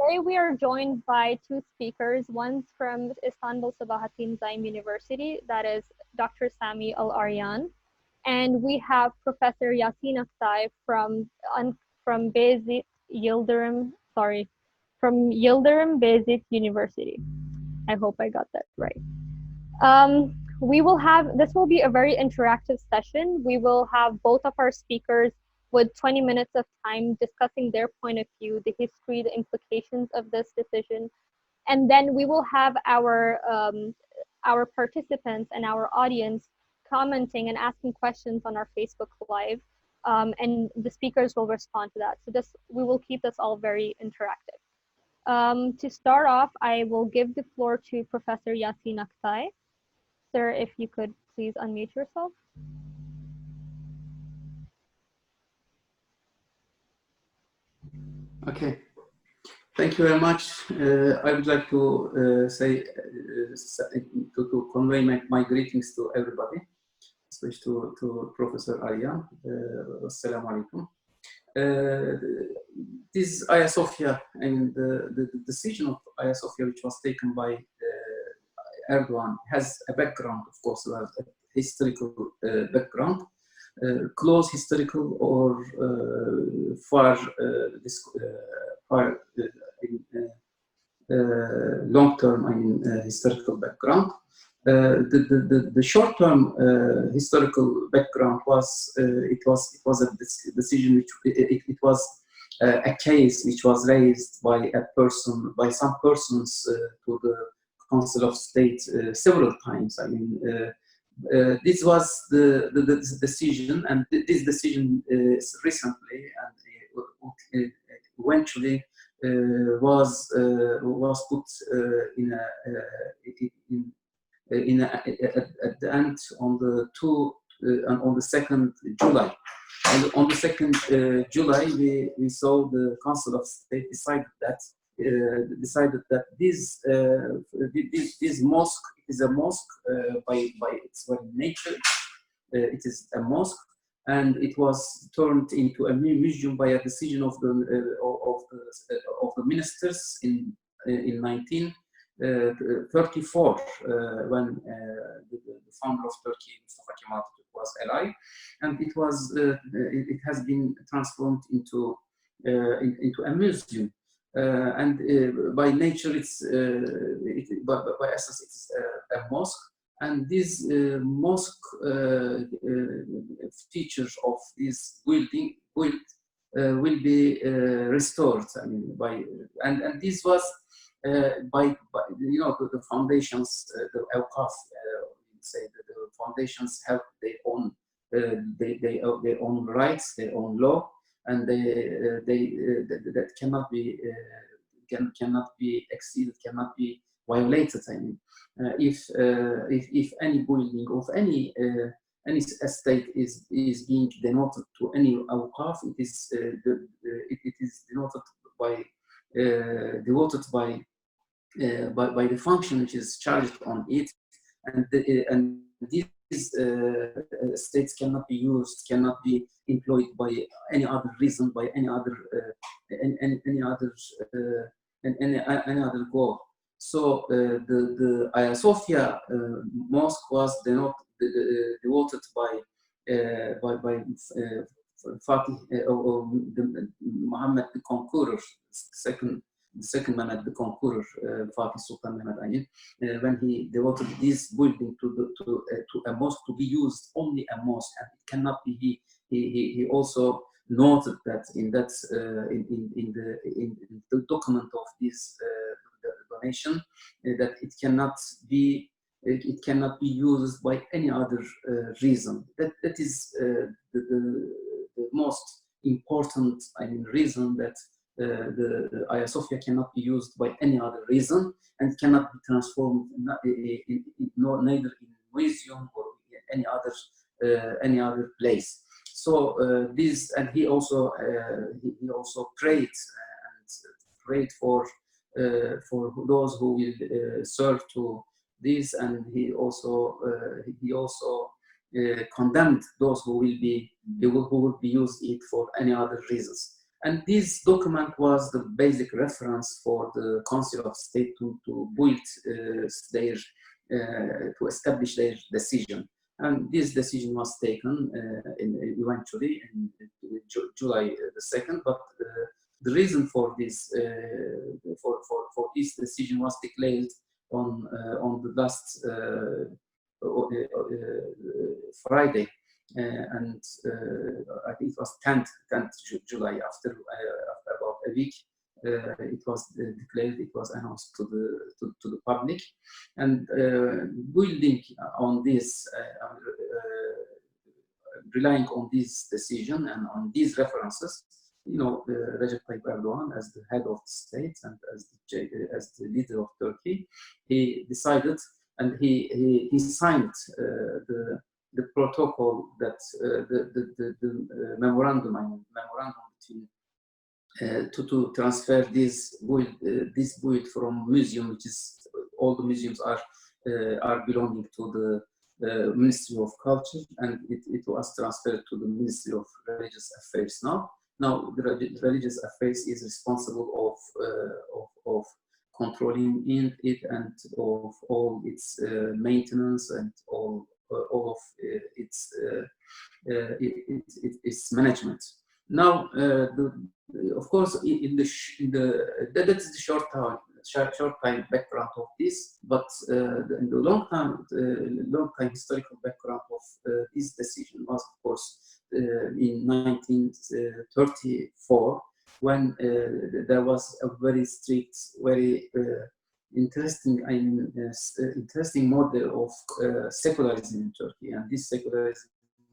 Today we are joined by two speakers. One's from Istanbul Sabahattin Zaim University, that is Dr. Sami Al-Arian, and we have Professor Yasin Aktay from Beyazit Yildirim, from Yildirim Beyazit University. I hope I got that right. This will be a very interactive session. We will have both of our speakers with 20 minutes of time discussing their point of view, the history, the implications of this decision. And then we will have our participants and our audience commenting and asking questions on our Facebook Live. And the speakers will respond to that. So we will keep this all very interactive. To start off, I will give the floor to Professor Yasin Aktay. Sir, if you could please unmute yourself. Okay, thank you very much. I would like to to convey my greetings to everybody, especially to Professor Arya. Assalamu alaikum. This Hagia Sophia and the decision of Hagia Sophia, which was taken by Erdogan, has a background, of course, a historical background. Close historical or far long-term historical background. The short-term historical background was it was a decision which it was a case which was raised by some persons to the Council of State several times. This was the decision, and this decision is recently and eventually was put at the end on the 2nd July. And on the 2nd July, we saw the Council of State decided that this mosque is a mosque by its very nature. It is a mosque, and it was turned into a museum by a decision of the ministers in 1934, when the founder of Turkey, Mustafa Kemal Atatürk, was alive, and it has been transformed into a museum. By nature, by essence, it's a mosque, and these mosque features of this building will be restored. And this was by the foundations, the Awqaf, say that the foundations have their own rights, their own law. And that cannot be exceeded, cannot be violated. If any building of any estate is being denoted to any awqaf, it is denoted devoted by the function which is charged on it, and these estates cannot be used, cannot be employed by any other reason, by any other goal. So the Hagia Sophia mosque was devoted by Fatih Muhammad the Conqueror, the second Mehmed the Conqueror, Fatih Sultan Mehmed Ali, when he devoted this building to a mosque, to be used only a mosque, and it cannot be. He also noted that in the document of this donation that it cannot be used by any other reason. That is the most important reason, that the Hagia Sophia cannot be used by any other reason, and cannot be transformed neither in museum or any other place. So this, and he also prayed for those who will serve to this, and he also condemned those who will be used it for any other reasons. And this document was the basic reference for the Council of State to build their, to establish their decision. And this decision was taken eventually in July the 2nd, but the reason for this for this decision was declared on the last Friday, and I think it was 10th July. After about a week, it was declared. It was announced to the public, and building on this, relying on this decision and on these references, Recep Tayyip Erdogan, as the head of the state and as the leader of Turkey, he decided and he signed the protocol that the memorandum between to transfer this build from museum, which is all the museums are belonging to the Ministry of Culture, and it was transferred to the Ministry of Religious Affairs now. Now the Religious Affairs is responsible of controlling it and of all its maintenance and all of its management. Now, of course, that's the short time background of this, but in the long time historical background of this decision was, of course, in 1934, when there was a very strict, very interesting model of secularism in Turkey, and this secularism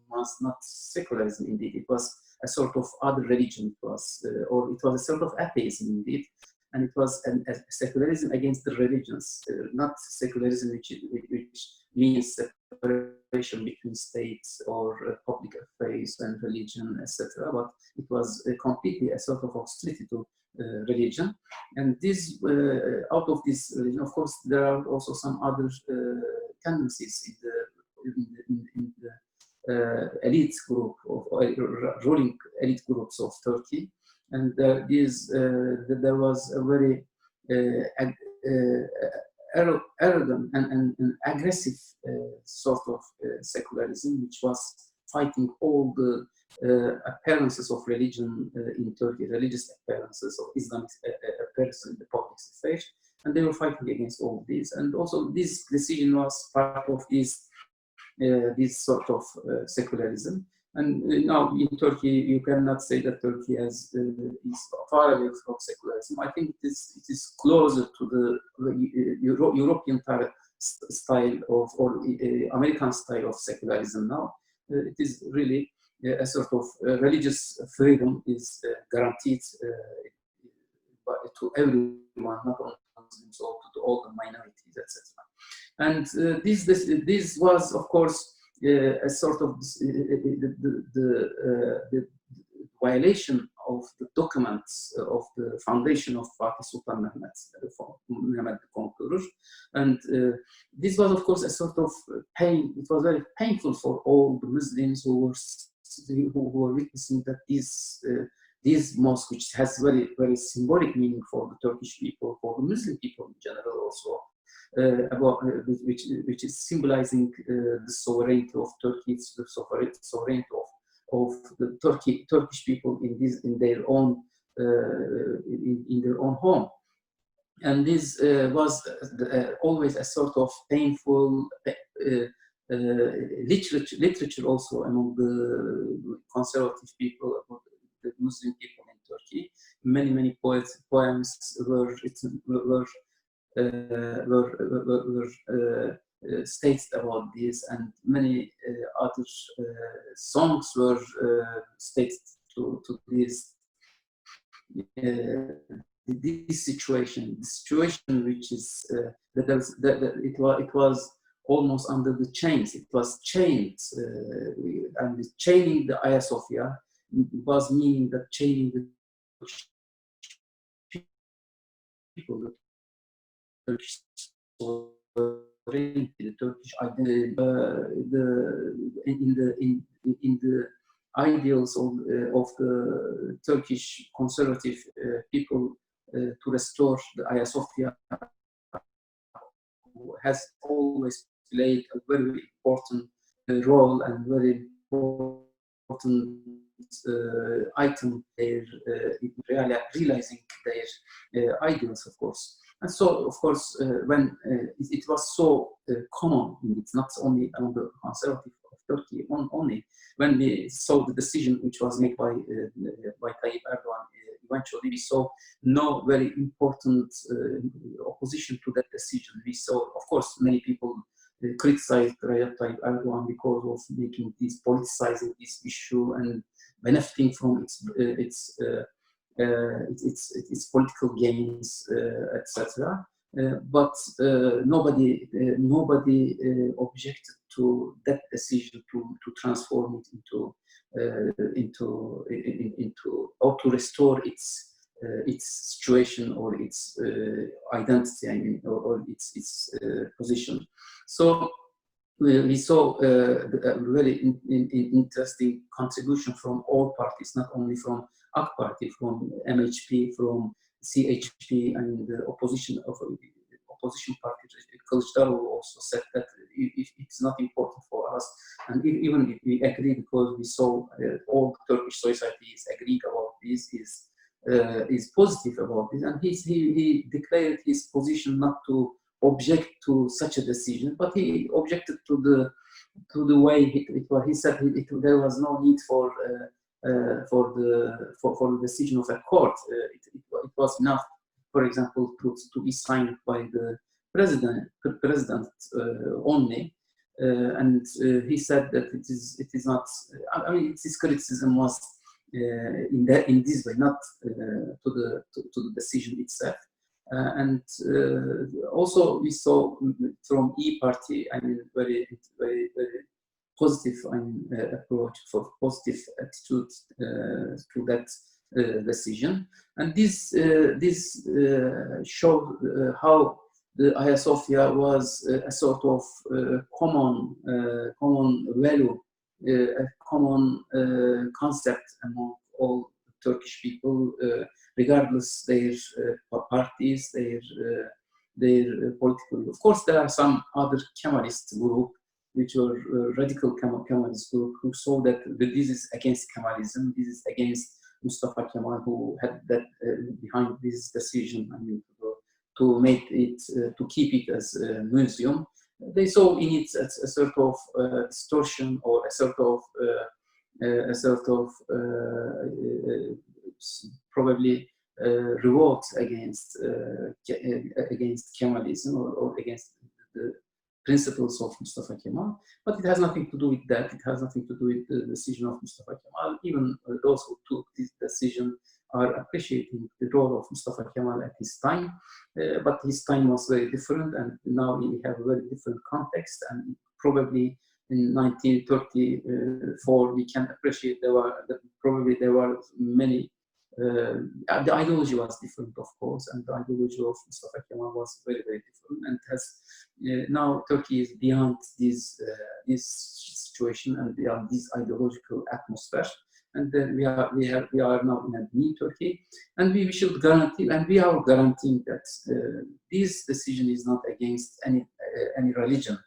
was not secularism indeed. It was a sort of other religion. It was, or it was a sort of atheism indeed, and it was a secularism against the religions, not secularism which means separation between states or public affairs and religion, etc. But it was completely a sort of hostility to religion. And this, out of this religion, of course, there are also some other tendencies in the elite group of ruling elite groups of Turkey, and there was a very arrogant and aggressive sort of secularism, which was fighting all the appearances of religion in Turkey, religious appearances of Islamic appearances in the public sphere, and they were fighting against all these. And also this decision was part of this sort of secularism. And now in Turkey, you cannot say that Turkey is far away from secularism. I think it is closer to the European style of, or American style of secularism now. It is really a sort of religious freedom is guaranteed to everyone, not only Muslims, or to all the minorities, etc. And this was, of course, a sort of the violation of the documents of the foundation of Fatih Sultan Mehmet, Mehmet the Conqueror. And this was, of course, a sort of pain. It was very painful for all the Muslims who were witnessing that this mosque, which has very, very symbolic meaning for the Turkish people, for the Muslim people in general also, which is symbolizing the sovereignty of Turkey, the sovereignty of the Turkish people in their own home. And this was always a sort of painful literature also among the conservative people, the Muslim people in Turkey. Many poems were written, were stated about this, and many other songs were stated to this situation, which is that it was almost under the chains. It was chained, and chaining the Hagia Sophia was meaning that chaining the people, the Turkish sovereignty, the Turkish identity, in the ideals of the Turkish conservative people to restore the Hagia Sophia has always played a very important role and very important item there in realizing their ideals, of course. And so, of course, when it was so common, it's not only among the conservative of Turkey only, when we saw the decision which was made by Tayyip Erdogan, eventually we saw no very important opposition to that decision. We saw, of course, many people criticized Tayyip Erdogan because of making this, politicizing this issue and benefiting from its political gains, etc. But nobody objected to that decision to transform it into or to restore its situation or its identity, I mean, or its position. So we saw a very interesting contribution from all parties, not only from AK Party, from MHP, from CHP, and the opposition party. Kılıçdaroğlu also said that it's not important for us, and even if we agree, because we saw all Turkish societies agreed about this, is positive about this, and he declared his position not to object to such a decision, but he objected to the way it was. He said there was no need for the decision of a court. It was enough, for example, to be signed by the president only. And he said that it is not. I mean, his criticism was in this way, not to the decision itself. And also we saw from E-Party, I mean, very positive approach, for positive attitude to that decision. And this showed how the Hagia Sophia was a sort of common value, a common concept among all Turkish people, regardless their parties, their political. Of course, there are some other Kemalist group, which were radical Kemalist group, who saw that this is against Kemalism, this is against Mustafa Kemal, who had that behind this decision. I mean, to make it, to keep it as a museum. They saw in it a sort of distortion, or a sort of probably revolt against Kemalism, or against the principles of Mustafa Kemal. But it has nothing to do with that. It has nothing to do with the decision of Mustafa Kemal. Even those who took this decision are appreciating the role of Mustafa Kemal at his time, but his time was very different, and now we have a very different context. And probably in 1934 we can appreciate there were many. The ideology was different, of course, and the ideology of Mustafa Kemal was very different. And has now Turkey is beyond this situation and beyond this ideological atmosphere. And then we are now in a new Turkey, and we should guarantee, and we are guaranteeing that this decision is not against any religion.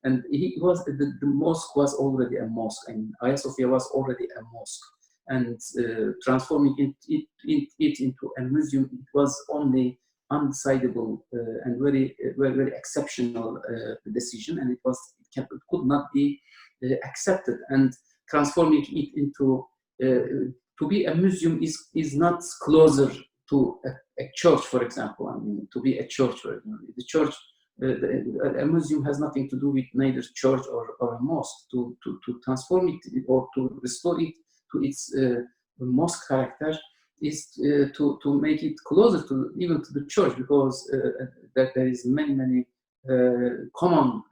And the mosque was already a mosque, and Hagia Sophia was already a mosque, and transforming it into a museum, it was only undecidable and very exceptional decision, and it could not be accepted. And transforming it into to be a museum is not closer to a church, for example. I mean, to be a church, the church, a museum has nothing to do with neither church or a mosque. To transform it or to restore it to its mosque character is to make it closer to even to the church, because that there is many common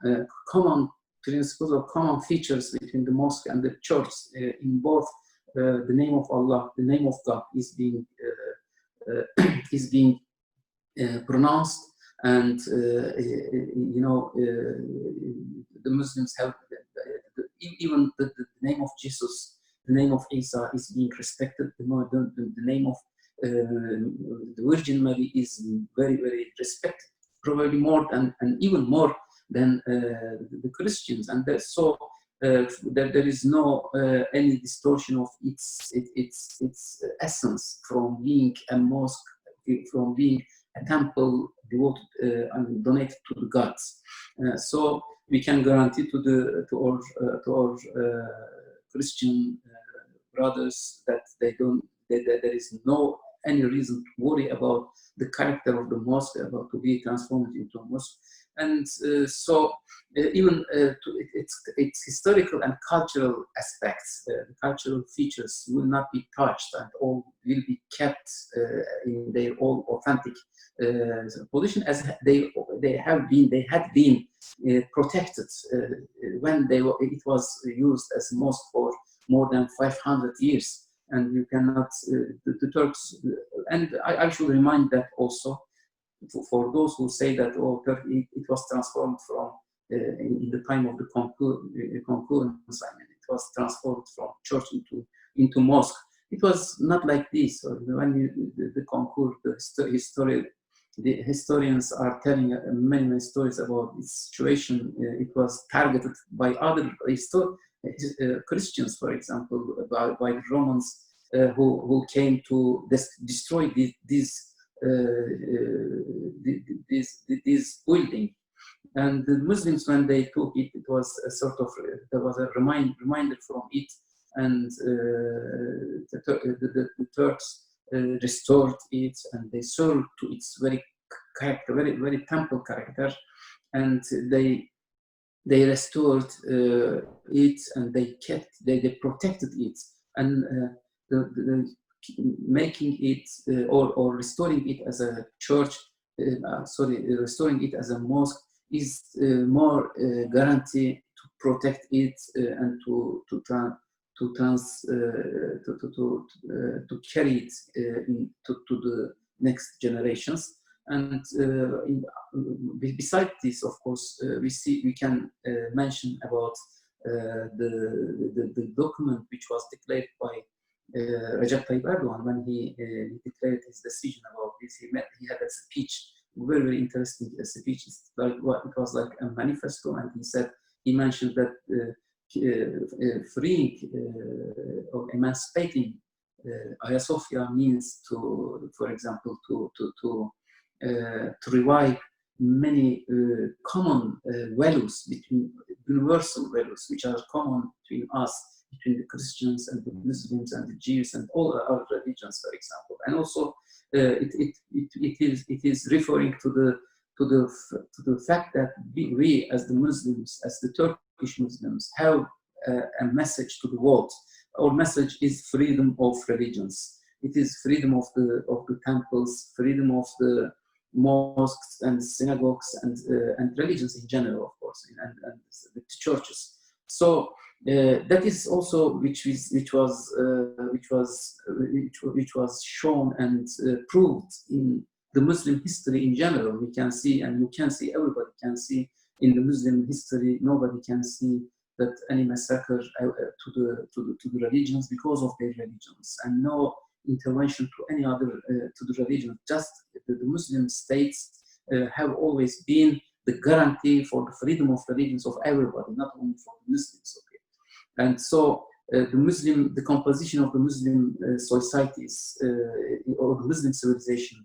principles or common features between the mosque and the church. In both, the name of Allah, the name of God is being pronounced, and the Muslims have even the name of Jesus the name of Isa is being respected, the name of the Virgin Mary is very, very respected, probably more than, and even more than the Christians. And so there is no any distortion of its essence from being a mosque, from being a temple devoted and donated to the gods. So we can guarantee to our Christian brothers that there is no any reason to worry about the character of the mosque, about to be transformed into a mosque. And even its historical and cultural aspects, the cultural features will not be touched, and all will be kept in their own authentic position, as they had been protected when it was used as a mosque for more than 500 years. And you cannot, the Turks, and I should remind that also, for those who say that it was transformed from in the time of the concurrence, it was transformed from church into mosque. It was not like this. When the concours, the historians are telling many stories about this situation. It was targeted by other Christians, for example, by the Romans who came to destroy this building. And the Muslims, when they took it, it was a sort of, there was a reminder from it, and the Turks restored it, and they served to its very character, very temple character, and they restored it, and they protected it, and making it or restoring it as a church, restoring it as a mosque is more guarantee to protect it and to carry it to the next generations. And besides this, of course, we can mention about the document which was declared by Recep Tayyip Erdogan when he declared his decision about this. He had a speech, very interesting speech. It was like a manifesto, and he mentioned that freeing or emancipating Hagia Sophia means for example, to revive many common values, between universal values which are common between us, between the Christians and the Muslims and the Jews and all other religions, for example. And also it is referring to the fact that we as the Muslims, as the Turkish Muslims, have a message to the world. Our message is freedom of religions. It is freedom of the temples, freedom of the mosques and synagogues and religions in general, of course, and the churches. So that is also which was shown and proved in the Muslim history in general. We can see, and you can see, everybody can see in the Muslim history. Nobody can see that any massacre to the religions because of their religions, and no intervention to any other to the religion. Just the Muslim states have always been the guarantee for the freedom of religions of everybody, not only for the Muslims. Okay? And so the composition of the Muslim societies or the Muslim civilization,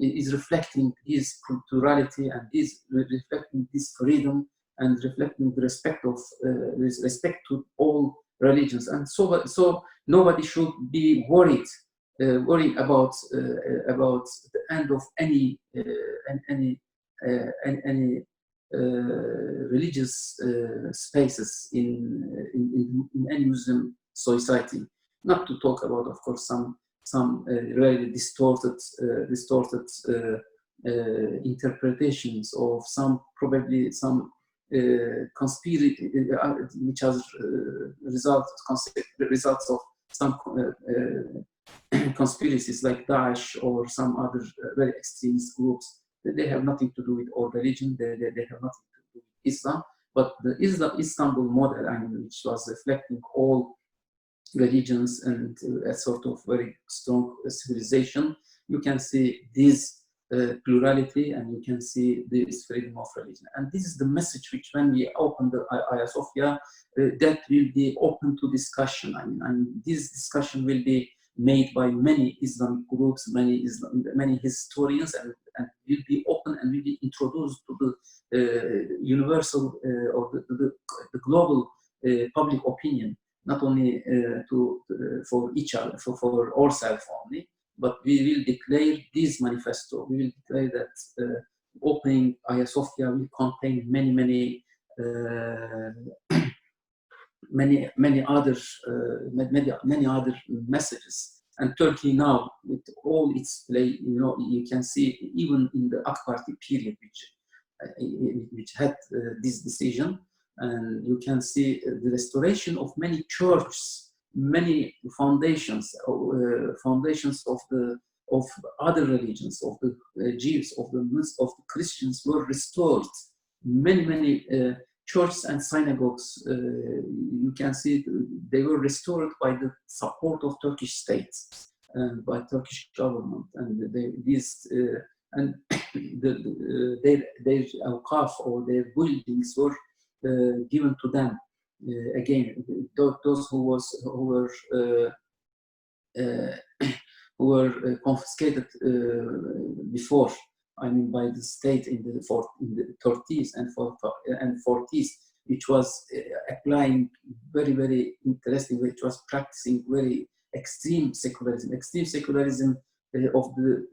is reflecting this plurality, and is reflecting this freedom, and reflecting the respect to all religions. And so nobody should be worried about the end of any religious spaces in any Muslim society. Not to talk about, of course, some really distorted interpretations of probably some conspiracy, which has results of some conspiracies like Daesh or some other very extremist groups. They have nothing to do with our religion. They have nothing to do with Islam. But the Istanbul model, I mean, which was reflecting all religions and a sort of very strong civilization, you can see this plurality, and you can see this freedom of religion. And this is the message which, when we open the Hagia Sophia, that will be open to discussion. I mean, and this discussion will be made by many Islamic groups, many historians, and will be open and will be introduced to the universal or the global public opinion, not only for each other, for ourselves only, but we will declare this manifesto. We will declare that opening Hagia Sophia will contain many other messages. And Turkey now, with all its play, you can see even in the AK Party period, which had this decision, and you can see the restoration of many churches, many foundations of other religions, of the Jews, of the Christians were restored. Many churches and synagogues, you can see they were restored by the support of Turkish state and by Turkish government, and their awqaf or their buildings were given to them again. Those who were confiscated before, I mean, by the state in the 30s and 40s, which was applying very interesting, which was practicing very extreme secularism. Extreme secularism of the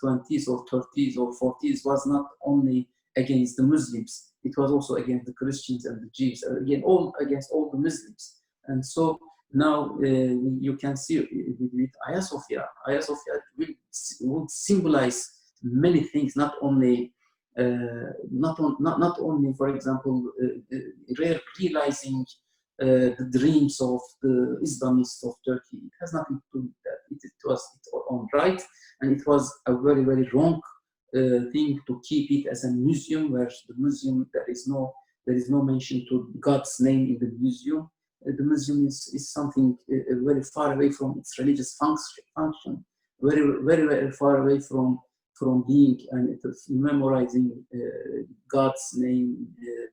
20s or 30s or 40s was not only against the Muslims, it was also against the Christians and the Jews, again, against all the Muslims. And so now you can see with Hagia Sophia would symbolize many things, not only, for example, realizing the dreams of the Islamists of Turkey. It has nothing to do with that. It was its own right, and it was a very wrong thing to keep it as a museum, where the museum there is no mention to God's name in the museum. The museum is something very far away from its religious function, very far away from being and memorizing God's name,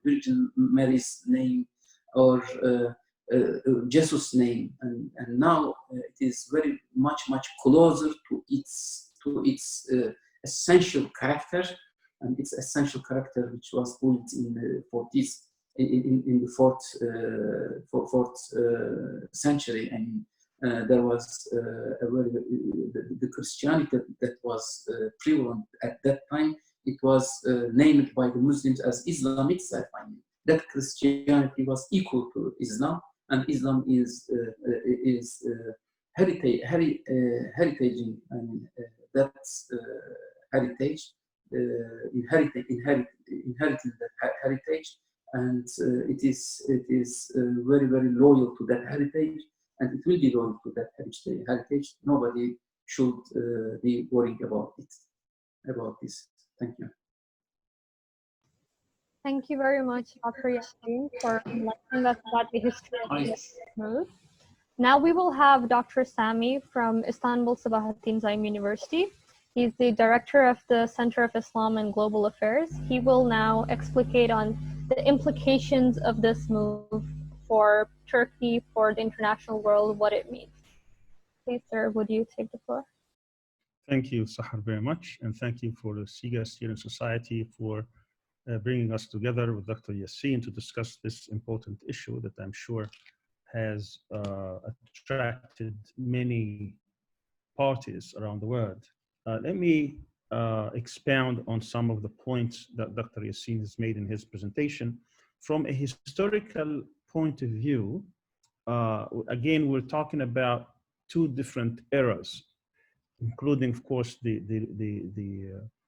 Virgin Mary's name, or Jesus' name, and now it is very much closer to its essential character, and its essential character, which was built in the 40s, in the fourth century, and there was the Christianity that was prevalent at that time. It was named by the Muslims as Islamic. I mean, that Christianity was equal to Islam, and Islam is heritage, and that's heritage, inheriting that heritage, and it is very loyal to that heritage, and it will be loyal to that heritage. Nobody should be worried about this. Thank you. Thank you very much, Dr. Yasin, for enlightening us about the history of the move. Now we will have Dr. Sami from Istanbul Sabahattin Zaim University. He's the director of the Center of Islam and Global Affairs. He will now explicate on the implications of this move for Turkey, for the international world, what it means. Please, sir, would you take the floor? Thank you, Sahar, very much. And thank you for the CIGA Student Society for bringing us together with Dr. Yasin to discuss this important issue that I'm sure has attracted many parties around the world. Let me expound on some of the points that Dr. Yasin has made in his presentation. From a historical point of view, again, we're talking about two different eras, including, of course, the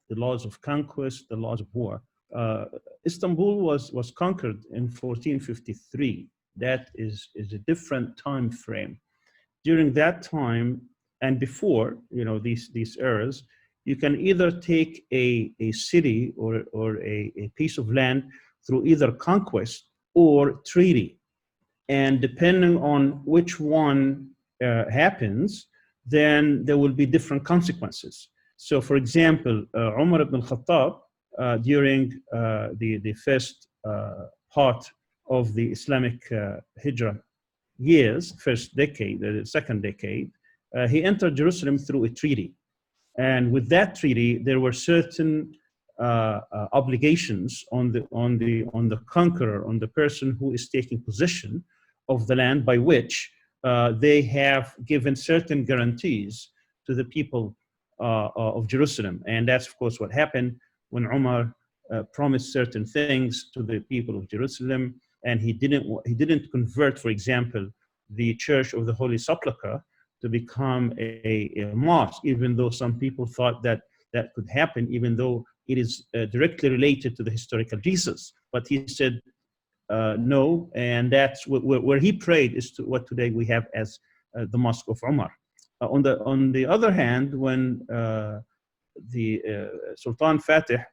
laws of conquest, the laws of war. Istanbul was conquered in 1453. That is a different time frame. During that time and before, these eras, you can either take a city or a piece of land through either conquest or treaty. And depending on which one happens, then there will be different consequences. So for example, Umar ibn al-Khattab, during the first part of the Islamic Hijrah years, first decade, the second decade, he entered Jerusalem through a treaty. And with that treaty, there were certain obligations on the conqueror, on the person who is taking possession of the land, by which they have given certain guarantees to the people of Jerusalem. And that's, of course, what happened when Umar promised certain things to the people of Jerusalem, and he didn't convert, for example, the Church of the Holy Sepulchre to become a mosque, even though some people thought that that could happen, even though it is directly related to the historical Jesus. But he said no, and that's where he prayed is to what today we have as the Mosque of Umar. On the other hand, when the Sultan Fatih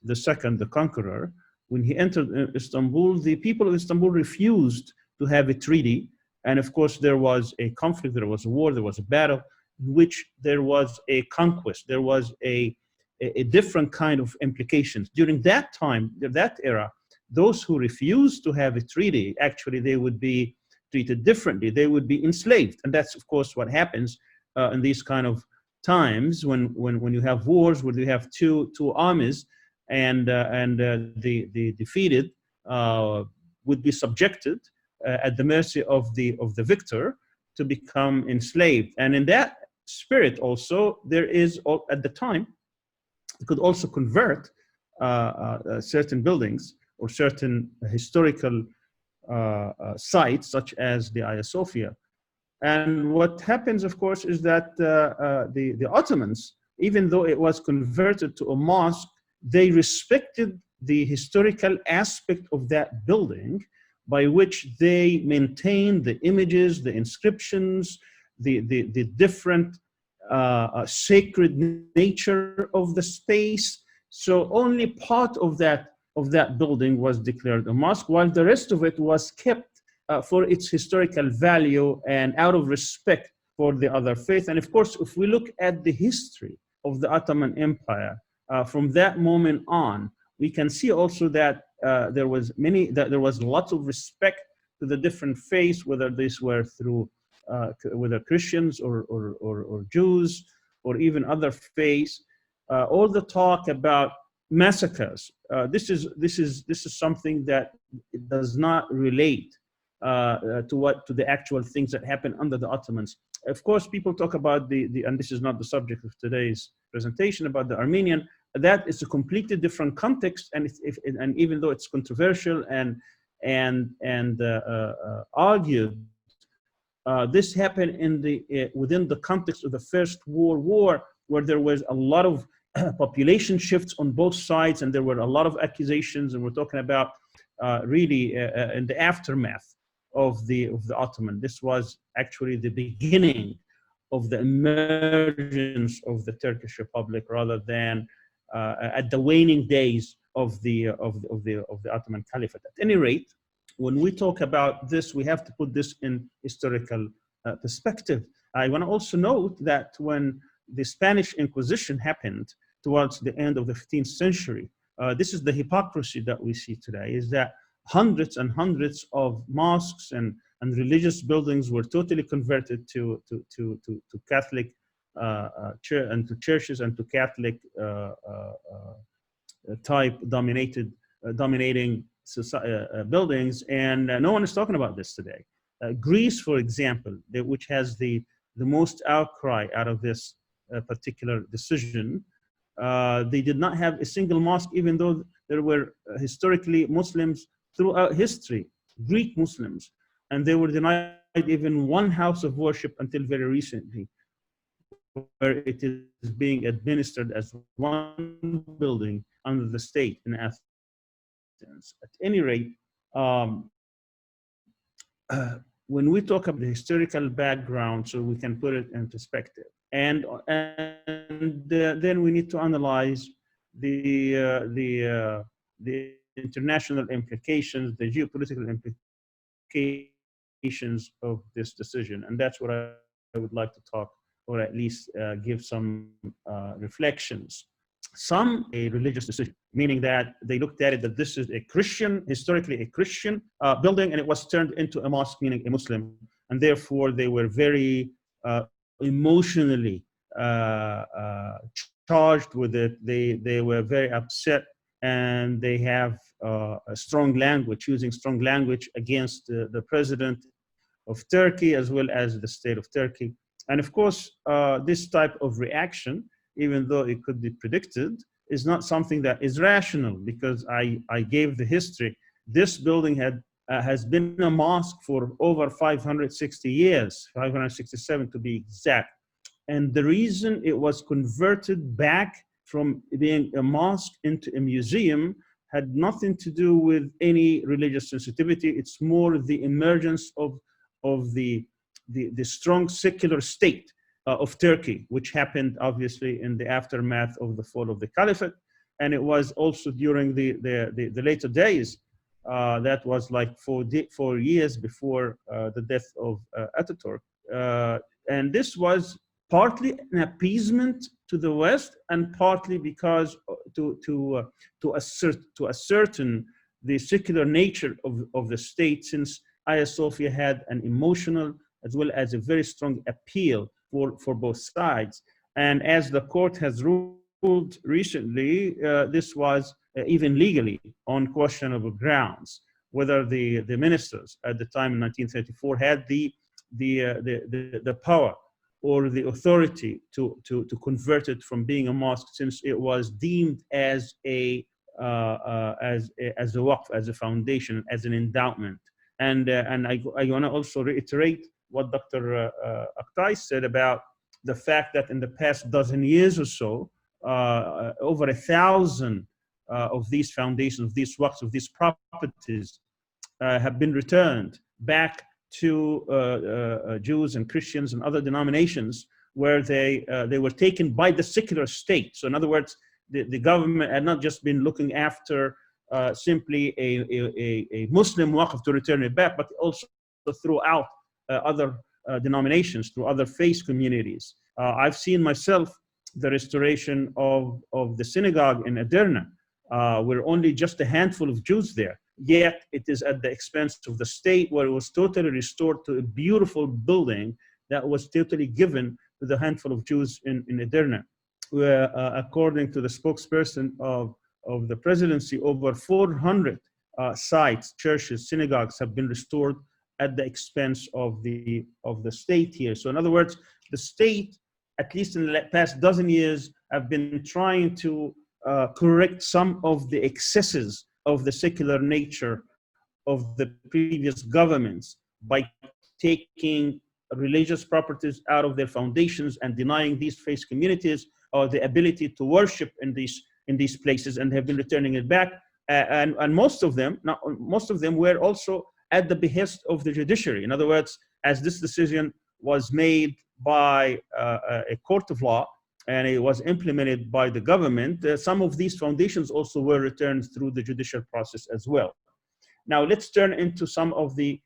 II, the conqueror, when he entered Istanbul, the people of Istanbul refused to have a treaty. And of course, there was a conflict, there was a war, there was a battle, in which there was a conquest, there was a different kind of implications. During that time, that era, those who refused to have a treaty, actually, they would be treated differently. They would be enslaved. And that's, of course, what happens in these kind of times when you have wars, where you have two armies, and the defeated would be subjected at the mercy of the victor to become enslaved. And in that spirit also, there is, at the time, you could also convert certain buildings or certain historical sites, such as the Hagia Sophia. And what happens, of course, is that the Ottomans, even though it was converted to a mosque, they respected the historical aspect of that building, by which they maintained the images, the inscriptions, the different sacred nature of the space. So only part of that building was declared a mosque, while the rest of it was kept for its historical value and out of respect for the other faith. And of course, if we look at the history of the Ottoman Empire, from that moment on, we can see also that there was lots of respect to the different faiths, whether these were through whether Christians or Jews or even other faiths. All the talk about massacres, this is something that does not relate to the actual things that happened under the Ottomans. Of course, people talk about and this is not the subject of today's presentation, about the Armenian. That is a completely different context, and and even though it's controversial and argued, this happened within the context of the First World War, where there was a lot of population shifts on both sides, and there were a lot of accusations, and we're talking about really in the aftermath of the Ottoman. This was actually the beginning of the emergence of the Turkish Republic, rather than at the waning days of the Ottoman Caliphate. At any rate, when we talk about this, we have to put this in historical perspective. I want to also note that when the Spanish Inquisition happened towards the end of the 15th century, this is the hypocrisy that we see today, is that hundreds and hundreds of mosques and religious buildings were totally converted to Catholic and to churches and to Catholic type dominating buildings, and no one is talking about this today. Greece, for example, which has the most outcry out of this particular decision, they did not have a single mosque, even though there were historically Muslims throughout history, Greek Muslims, and they were denied even one house of worship until very recently, where it is being administered as one building under the state in Athens. At any rate, when we talk about the historical background, so we can put it in perspective, and then we need to analyze the international implications, the geopolitical implications of this decision. And that's what I would like to talk, or at least give some reflections. Some a religious decision, meaning that they looked at it that this is a Christian, historically a Christian building, and it was turned into a mosque, meaning a Muslim, and therefore they were very emotionally charged with it. They were very upset, and they have a strong language, using strong language against the president of Turkey as well as the state of Turkey. And of course, this type of reaction, even though it could be predicted, is not something that is rational, because I gave the history. This building has been a mosque for over 560 years, 567 to be exact. And the reason it was converted back from being a mosque into a museum had nothing to do with any religious sensitivity. It's more the emergence of the strong secular state of Turkey, which happened obviously in the aftermath of the fall of the caliphate. And it was also during the later days, that was like 4 years before the death of Ataturk. And this was partly an appeasement to the West, and partly because to ascertain the secular nature of the state, since Hagia Sophia had an emotional as well as a very strong appeal for both sides. And as the court has ruled recently, this was even legally on questionable grounds, whether the ministers at the time in 1934 had the power or the authority to convert it from being a mosque, since it was deemed as a waqf, as a foundation, as an endowment. And I want to also reiterate what Dr. Aktay said about the fact that in the past dozen years or so, over 1,000 of these foundations, of these waqfs, of these properties have been returned back to Jews and Christians and other denominations, where they were taken by the secular state. So in other words, the government had not just been looking after simply a Muslim waqf to return it back, but also throughout other denominations, through other faith communities. I've seen myself the restoration of the synagogue in Edirne. We're only just a handful of Jews there, yet it is at the expense of the state, where it was totally restored to a beautiful building that was totally given to the handful of Jews in Edirne. Where, according to the spokesperson of the presidency, over 400 sites, churches, synagogues have been restored at the expense of the state here. So in other words, the state, at least in the past dozen years, have been trying to correct some of the excesses of the secular nature of the previous governments by taking religious properties out of their foundations and denying these faith communities the ability to worship in these places, and have been returning it back. And most of them were also at the behest of the judiciary. In other words, as this decision was made by a court of law and it was implemented by the government, some of these foundations also were returned through the judicial process as well. Now let's turn into some of the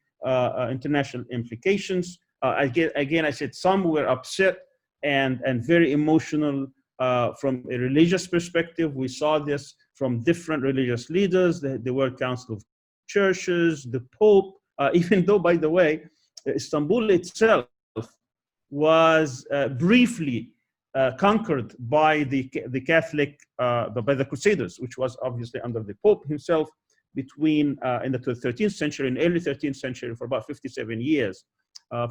international implications. Again, I said some were upset and very emotional from a religious perspective. We saw this from different religious leaders, the World Council of Churches, the Pope, even though, by the way, Istanbul itself was briefly conquered by the Catholic, by the Crusaders, which was obviously under the Pope himself, between in the 13th century and early 13th century, for about 57 years,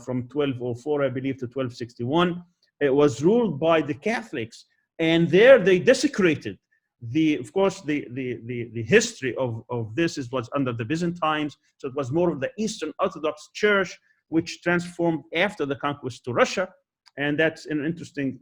from 1204, I believe, to 1261. It was ruled by the Catholics, and there they desecrated of course, the history of this was under the Byzantines, so it was more of the Eastern Orthodox Church, which transformed after the conquest to Russia. And that's an interesting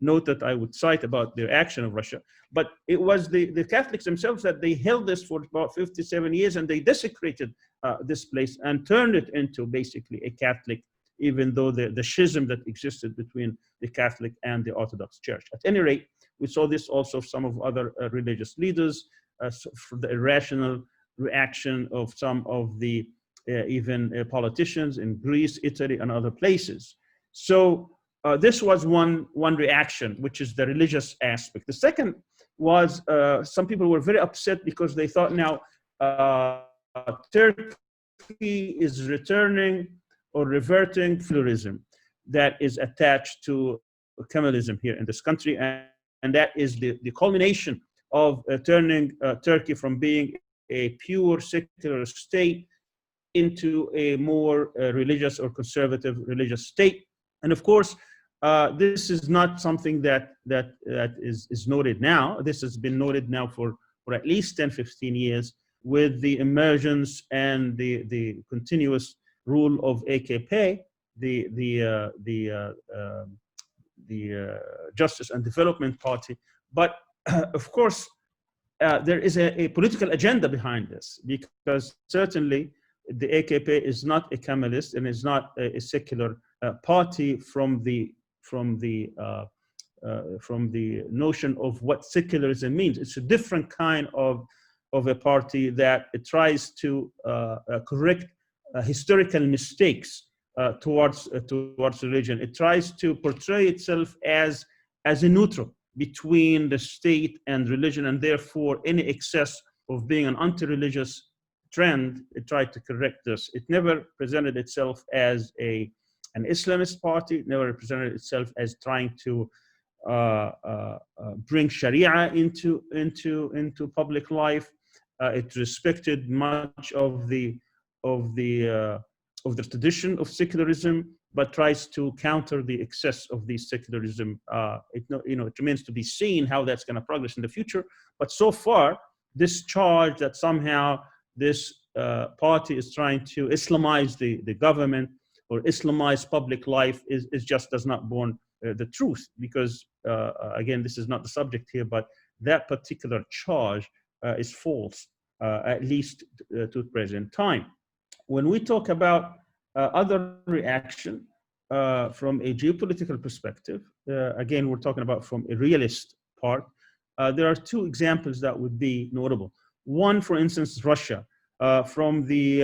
note that I would cite about the action of Russia. But it was the Catholics themselves that they held this for about 57 years, and they desecrated this place and turned it into basically a Catholic, even though the schism that existed between the Catholic and the Orthodox Church. At any rate, we saw this also of some of other religious leaders. for the irrational reaction of some of the even politicians in Greece, Italy, and other places. So this was one reaction, which is the religious aspect. The second was some people were very upset because they thought now Turkey is returning or reverting pluralism that is attached to Kemalism here in this country, and that is the culmination of turning Turkey from being a pure secular state into a more religious or conservative religious state. And of course, this is not something that is noted now. This has been noted now for at least 10, 15 years with the emergence and the continuous rule of AKP, the Justice and Development Party. But of course, there is a political agenda behind this, because certainly the AKP is not a Kemalist and is not a secular party from the notion of what secularism means. It's a different kind of a party that it tries to correct historical mistakes towards religion. It tries to portray itself as a neutral between the state and religion, and therefore any excess of being an anti-religious trend, it tried to correct this. It never presented itself as an Islamist party. It never presented itself as trying to bring Sharia into public life. It respected much of the tradition of secularism, but tries to counter the excess of the secularism. It remains to be seen how that's going to progress in the future. But so far, this charge that somehow this party is trying to Islamize the government or Islamize public life is just does not born the truth, because again, this is not the subject here, but that particular charge is false, at least to the present time. When we talk about other reaction from a geopolitical perspective, again, we're talking about from a realist part. There are two examples that would be notable. One, for instance, is Russia. From the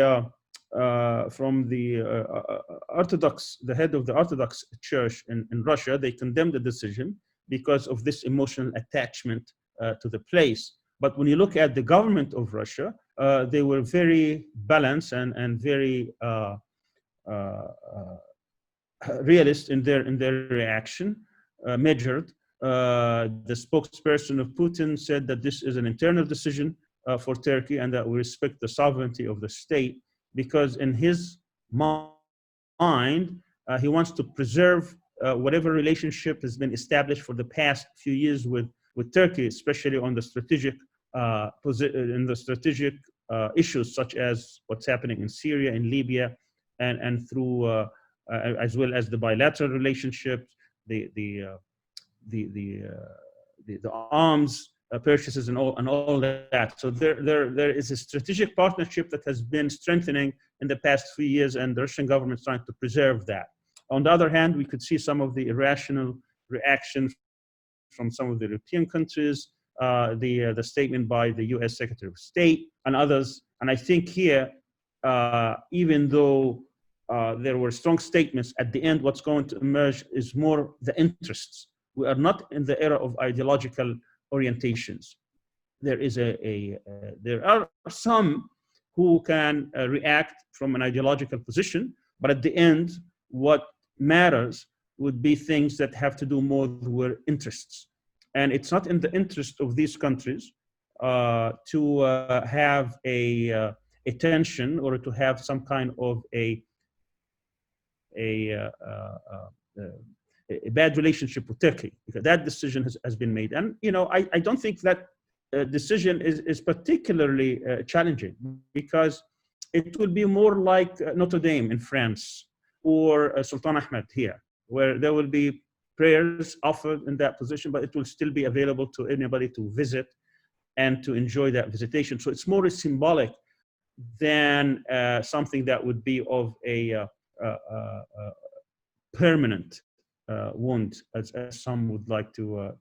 Orthodox, the head of the Orthodox Church in Russia, they condemned the decision because of this emotional attachment to the place. But when you look at the government of Russia, they were very balanced and very realist in their reaction, measured. The spokesperson of Putin said that this is an internal decision for Turkey and that we respect the sovereignty of the state, because in his mind, he wants to preserve whatever relationship has been established for the past few years with Turkey, especially on the strategic issues such as what's happening in Syria, in Libya, and through as well as the bilateral relationships, the arms purchases and all that. So there is a strategic partnership that has been strengthening in the past few years, and the Russian government is trying to preserve that. On the other hand, we could see some of the irrational reactions from some of the European countries, the statement by the US Secretary of State and others. And I think here, even though there were strong statements, at the end, what's going to emerge is more the interests. We are not in the era of ideological orientations. There are some who can react from an ideological position, but at the end, what matters would be things that have to do more with interests. And it's not in the interest of these countries to have a tension or to have some kind of a bad relationship with Turkey, because that decision has been made. And I don't think that decision is particularly challenging, because it will be more like Notre Dame in France or Sultan Ahmed here, where there will be prayers offered in that position, but it will still be available to anybody to visit and to enjoy that visitation. So it's more symbolic than something that would be of a permanent wound, as some would like to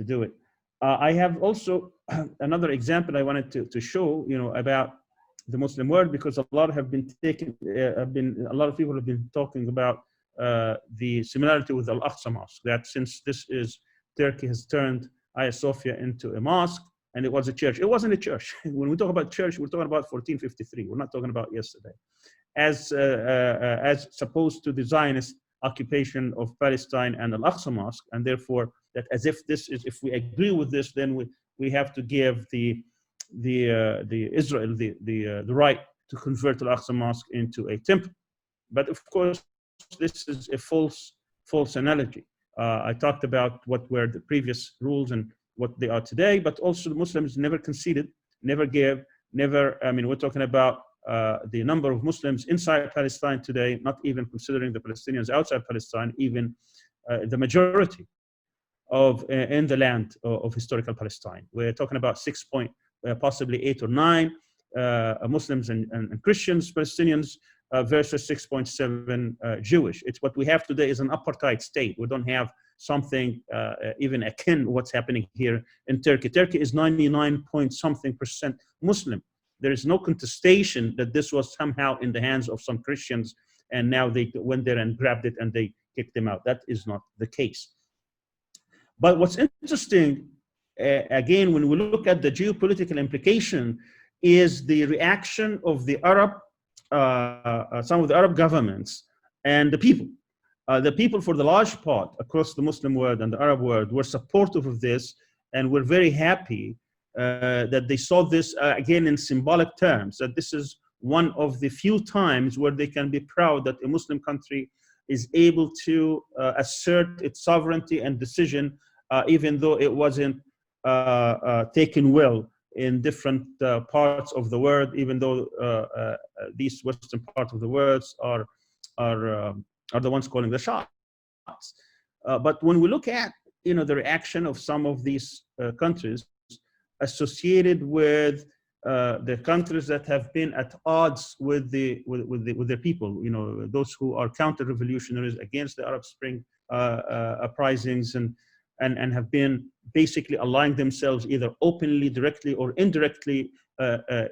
do it. I have also another example I wanted to show, about the Muslim world, because a lot have been a lot of people have been talking about the similarity with Al-Aqsa Mosque, that since Turkey has turned Hagia Sophia into a mosque, and it was a church. It wasn't a church. When we talk about church, we're talking about 1453. We're not talking about yesterday. As opposed to the Zionist occupation of Palestine and Al-Aqsa Mosque, and therefore that as if if we agree with this, then we have to give the Israel the right to convert Al-Aqsa Mosque into a temple. But of course, this is a false analogy. I talked about what were the previous rules and what they are today, but also the Muslims never conceded, never gave, never. I mean, we're talking about the number of Muslims inside Palestine today, not even considering the Palestinians outside Palestine, even the majority of in the land of historical Palestine. We're talking about possibly 8 or 9 Muslims and Christians, Palestinians, versus 6.7 Jewish. It's what we have today is an apartheid state. We don't have something even akin what's happening here in Turkey. Turkey is 99 point something percent Muslim. There is no contestation that this was somehow in the hands of some Christians and now they went there and grabbed it and they kicked them out. That is not the case. But what's interesting, again, when we look at the geopolitical implication, is the reaction of the some of the Arab governments and the people. The people, for the large part, across the Muslim world and the Arab world, were supportive of this and were very happy that they saw this, again, in symbolic terms, that this is one of the few times where they can be proud that a Muslim country is able to assert its sovereignty and decision, even though it wasn't taken well in different parts of the world, even though these Western parts of the world are the ones calling the shots. But when we look at the reaction of some of these countries associated with the countries that have been at odds with their people, those who are counter-revolutionaries against the Arab Spring uprisings and have been basically allying themselves either openly, directly, or indirectly,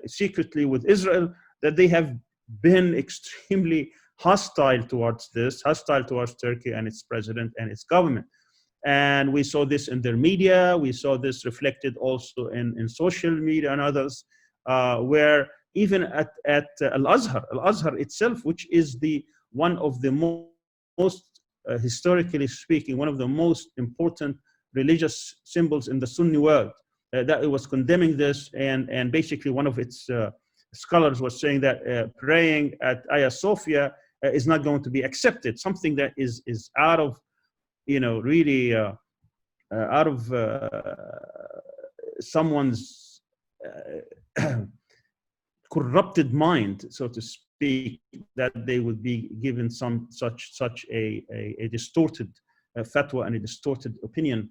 secretly with Israel, that they have been extremely hostile towards Turkey and its president and its government. And we saw this in their media. We saw this reflected also in social media and others, where even at Al-Azhar itself, which is one of the most historically speaking, one of the most important religious symbols in the Sunni world, that it was condemning this, and basically one of its scholars was saying that praying at Hagia Sophia is not going to be accepted, something that is out of really out of someone's corrupted mind, so to speak, that they would be given such a distorted fatwa and a distorted opinion.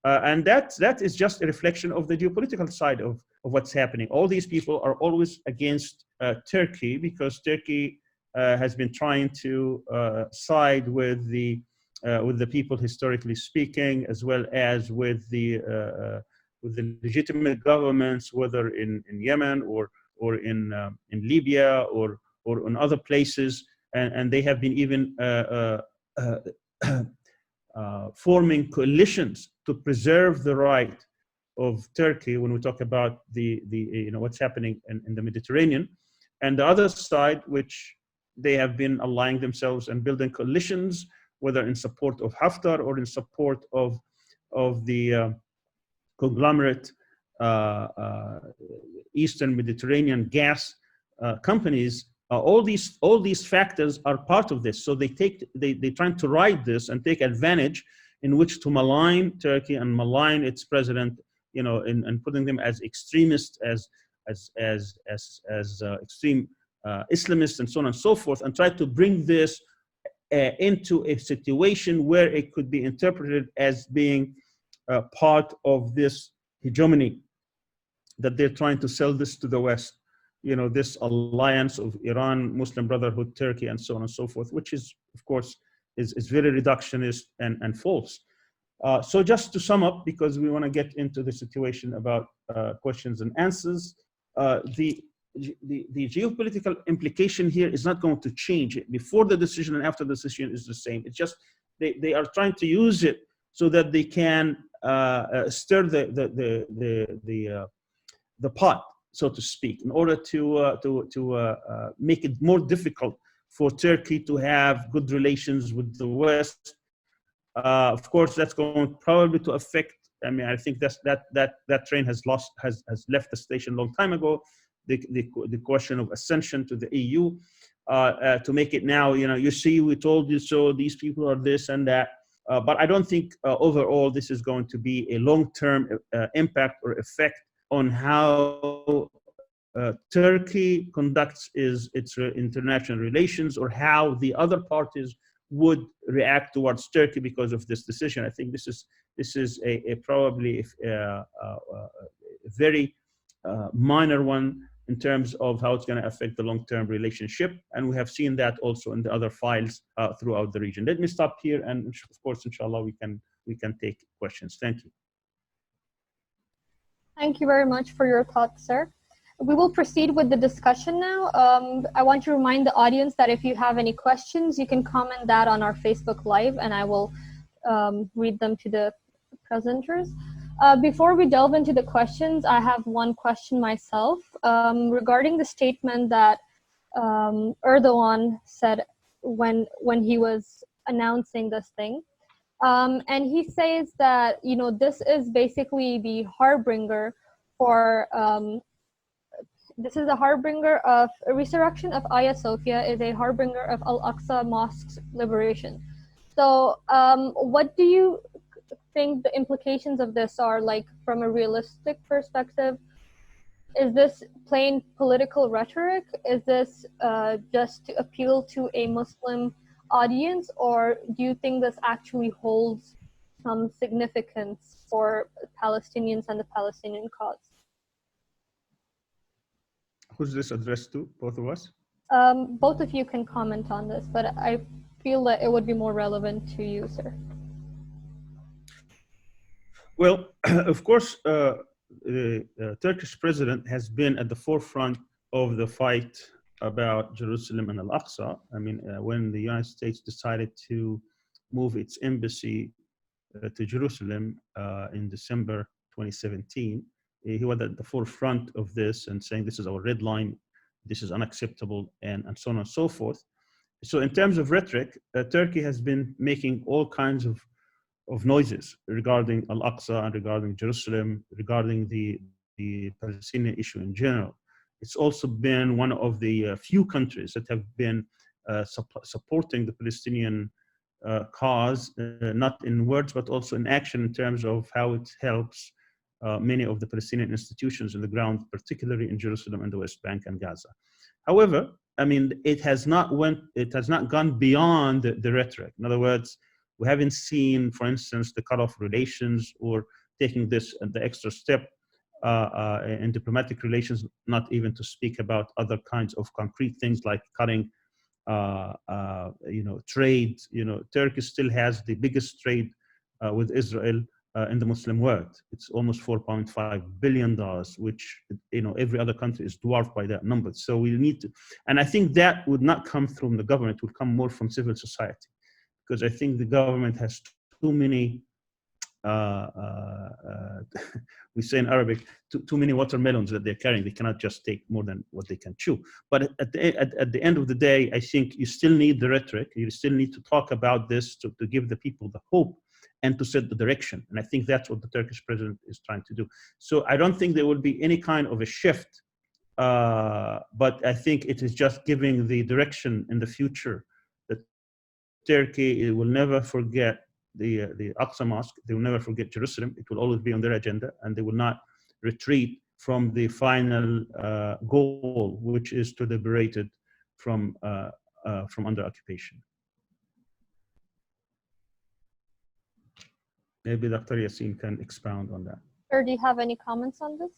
And that is just a reflection of the geopolitical side of what's happening. All these people are always against Turkey because Turkey has been trying to side with the people, historically speaking, as well as with the legitimate governments, whether in Yemen or in Libya or in other places, and they have been even forming coalitions to preserve the right of Turkey when we talk about the what's happening in the Mediterranean, and the other side, which they have been allying themselves and building coalitions, whether in support of Haftar or in support of the conglomerate Eastern Mediterranean gas companies. All these factors are part of this. So they trying to ride this and take advantage in which to malign Turkey and malign its president, and putting them as extremists, as extreme Islamists, and so on and so forth, and try to bring this into a situation where it could be interpreted as being part of this hegemony that they're trying to sell this to the West, this alliance of Iran, Muslim Brotherhood, Turkey, and so on and so forth, which is, of course, is very reductionist and false. So just to sum up, because we want to get into the situation about questions and answers, the geopolitical implication here is not going to change. Before the decision and after the decision is the same. It's just they are trying to use it so that they can stir the pot, so to speak, in order to make it more difficult for Turkey to have good relations with the West. Of course, that's going probably to affect. I mean, I think that train has left the station a long time ago. The question of ascension to the EU, to make it now, you see, we told you so. These people are this and that. But I don't think overall this is going to be a long-term impact or effect on how Turkey conducts its international relations, or how the other parties would react towards Turkey because of this decision. I think this is a probably a very minor one in terms of how it's going to affect the long-term relationship, and we have seen that also in the other files throughout the region. Let me stop here, and of course, inshallah, we can take questions. Thank you. Thank you very much for your thoughts, sir. We will proceed with the discussion now. I want to remind the audience that if you have any questions, you can comment that on our Facebook Live, and I will read them to the presenters. Before we delve into the questions, I have one question myself regarding the statement that Erdogan said when he was announcing this thing. And he says that, this is basically the harbinger for, this is a harbinger of a resurrection of Hagia Sophia, is a harbinger of Al-Aqsa Mosque's liberation. So what do you think the implications of this are, like, from a realistic perspective? Is this plain political rhetoric? Is this just to appeal to a Muslim audience, or do you think this actually holds some significance for Palestinians and the Palestinian cause? Who's this addressed to? Both of us? Both of you can comment on this, but I feel that it would be more relevant to you, sir. Well, of course, the Turkish president has been at the forefront of the fight about Jerusalem and Al-Aqsa. I mean, when the United States decided to move its embassy to Jerusalem in December 2017, he was at the forefront of this and saying, this is our red line, this is unacceptable, and so on and so forth. So in terms of rhetoric, Turkey has been making all kinds of noises regarding Al-Aqsa and regarding Jerusalem, regarding the Palestinian issue in general. It's also been one of the few countries that have been supporting the Palestinian cause, not in words, but also in action, in terms of how it helps many of the Palestinian institutions on the ground, particularly in Jerusalem and the West Bank and Gaza. However, I mean, it has not gone beyond the rhetoric. In other words, we haven't seen, for instance, the cut-off relations, or taking this the extra step in diplomatic relations, not even to speak about other kinds of concrete things like cutting trade. Turkey still has the biggest trade with Israel in the Muslim world. It's almost $4.5 billion, which every other country is dwarfed by that number. So we need to, and I think that would not come from the government, it would come more from civil society, because I think the government has too many, we say in Arabic, too many watermelons that they're carrying. They cannot just take more than what they can chew. But at the end of the day, I think you still need the rhetoric. You still need to talk about this to give the people the hope and to set the direction. And I think that's what the Turkish president is trying to do. So I don't think there will be any kind of a shift, but I think it is just giving the direction in the future that Turkey will never forget the Aqsa Mosque. They will never forget Jerusalem. It will always be on their agenda, and they will not retreat from the final goal, which is to liberate it from under occupation. Maybe Dr. Yasin can expound on that. Sir, do you have any comments on this?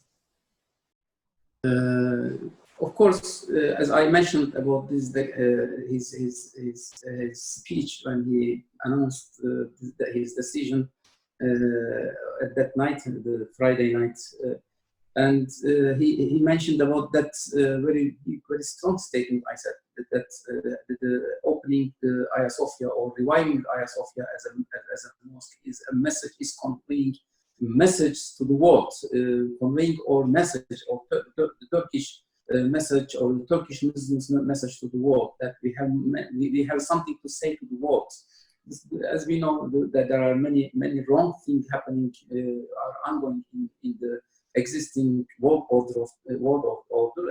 Of course, as I mentioned about this, his speech when he announced his decision, at that night, the Friday night. And he mentioned about that very strong statement. I said that the opening the Hagia Sophia or reviving Hagia Sophia as a mosque is a message, is conveying message to the world, conveying our message or the Turkish message or the Turkish Muslims message to the world, that we have something to say to the world. As we know that there are many wrong things happening, are ongoing in the existing world order,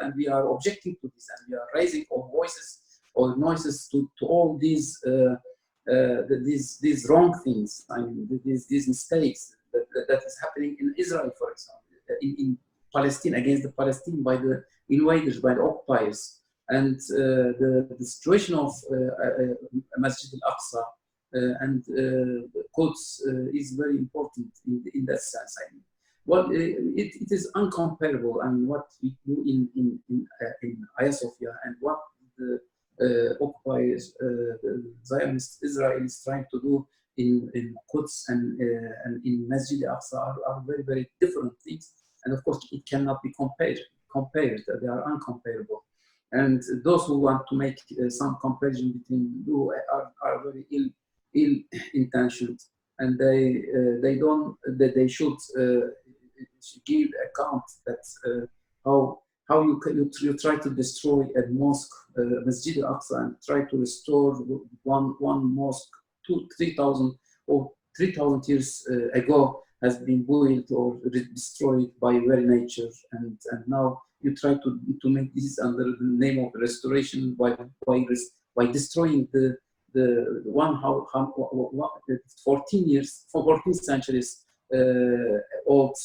and we are objecting to this, and we are raising our voices or noises to all these wrong things. I mean, these mistakes that is happening in Israel, for example, in Palestine, against the Palestine by the invaders, by the occupiers, and the situation of Masjid al-Aqsa and Quds is very important in that sense. I mean, well, it is uncomparable, and what we do in Hagia Sophia and what the occupiers, the Zionist Israel is trying to do in Quds and in Masjid al-Aqsa are very different things, and of course it cannot be compared. They are uncomparable, and those who want to make some comparison between two are very ill intentioned, and they should give account that how you try to destroy a mosque, Masjid al-Aqsa, and try to restore one mosque 3,000 or 3,000 years ago has been built or destroyed by very nature, and now you try to make this under the name of restoration by destroying the 14 centuries old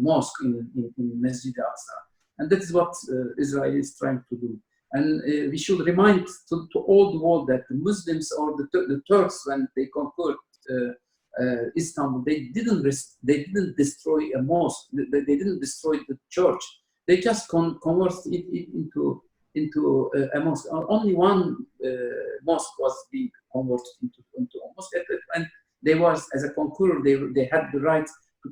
mosque in Masjid al-Aqsa. And that is what Israel is trying to do. And we should remind to all the world that the Muslims or the Turks, when they conquered Istanbul, they didn't destroy a mosque. They didn't destroy the church. They just converted it into a mosque. Only one mosque was being converted into a mosque, and they was, as a conqueror, they had the right to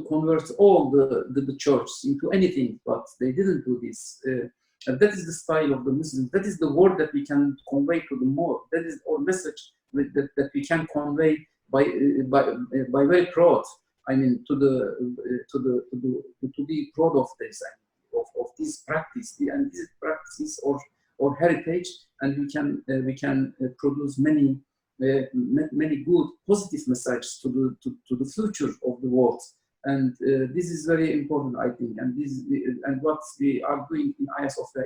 convert all the church into anything, but they didn't do this. And that is the style of the Muslims. That is the word that we can convey to the more. That is our message that we can convey by very proud. I mean, to be proud of this, of this practice, and this practice or heritage, and we can produce many good positive messages to the future of the world. And this is very important, I think. And what we are doing in Hagia Sophia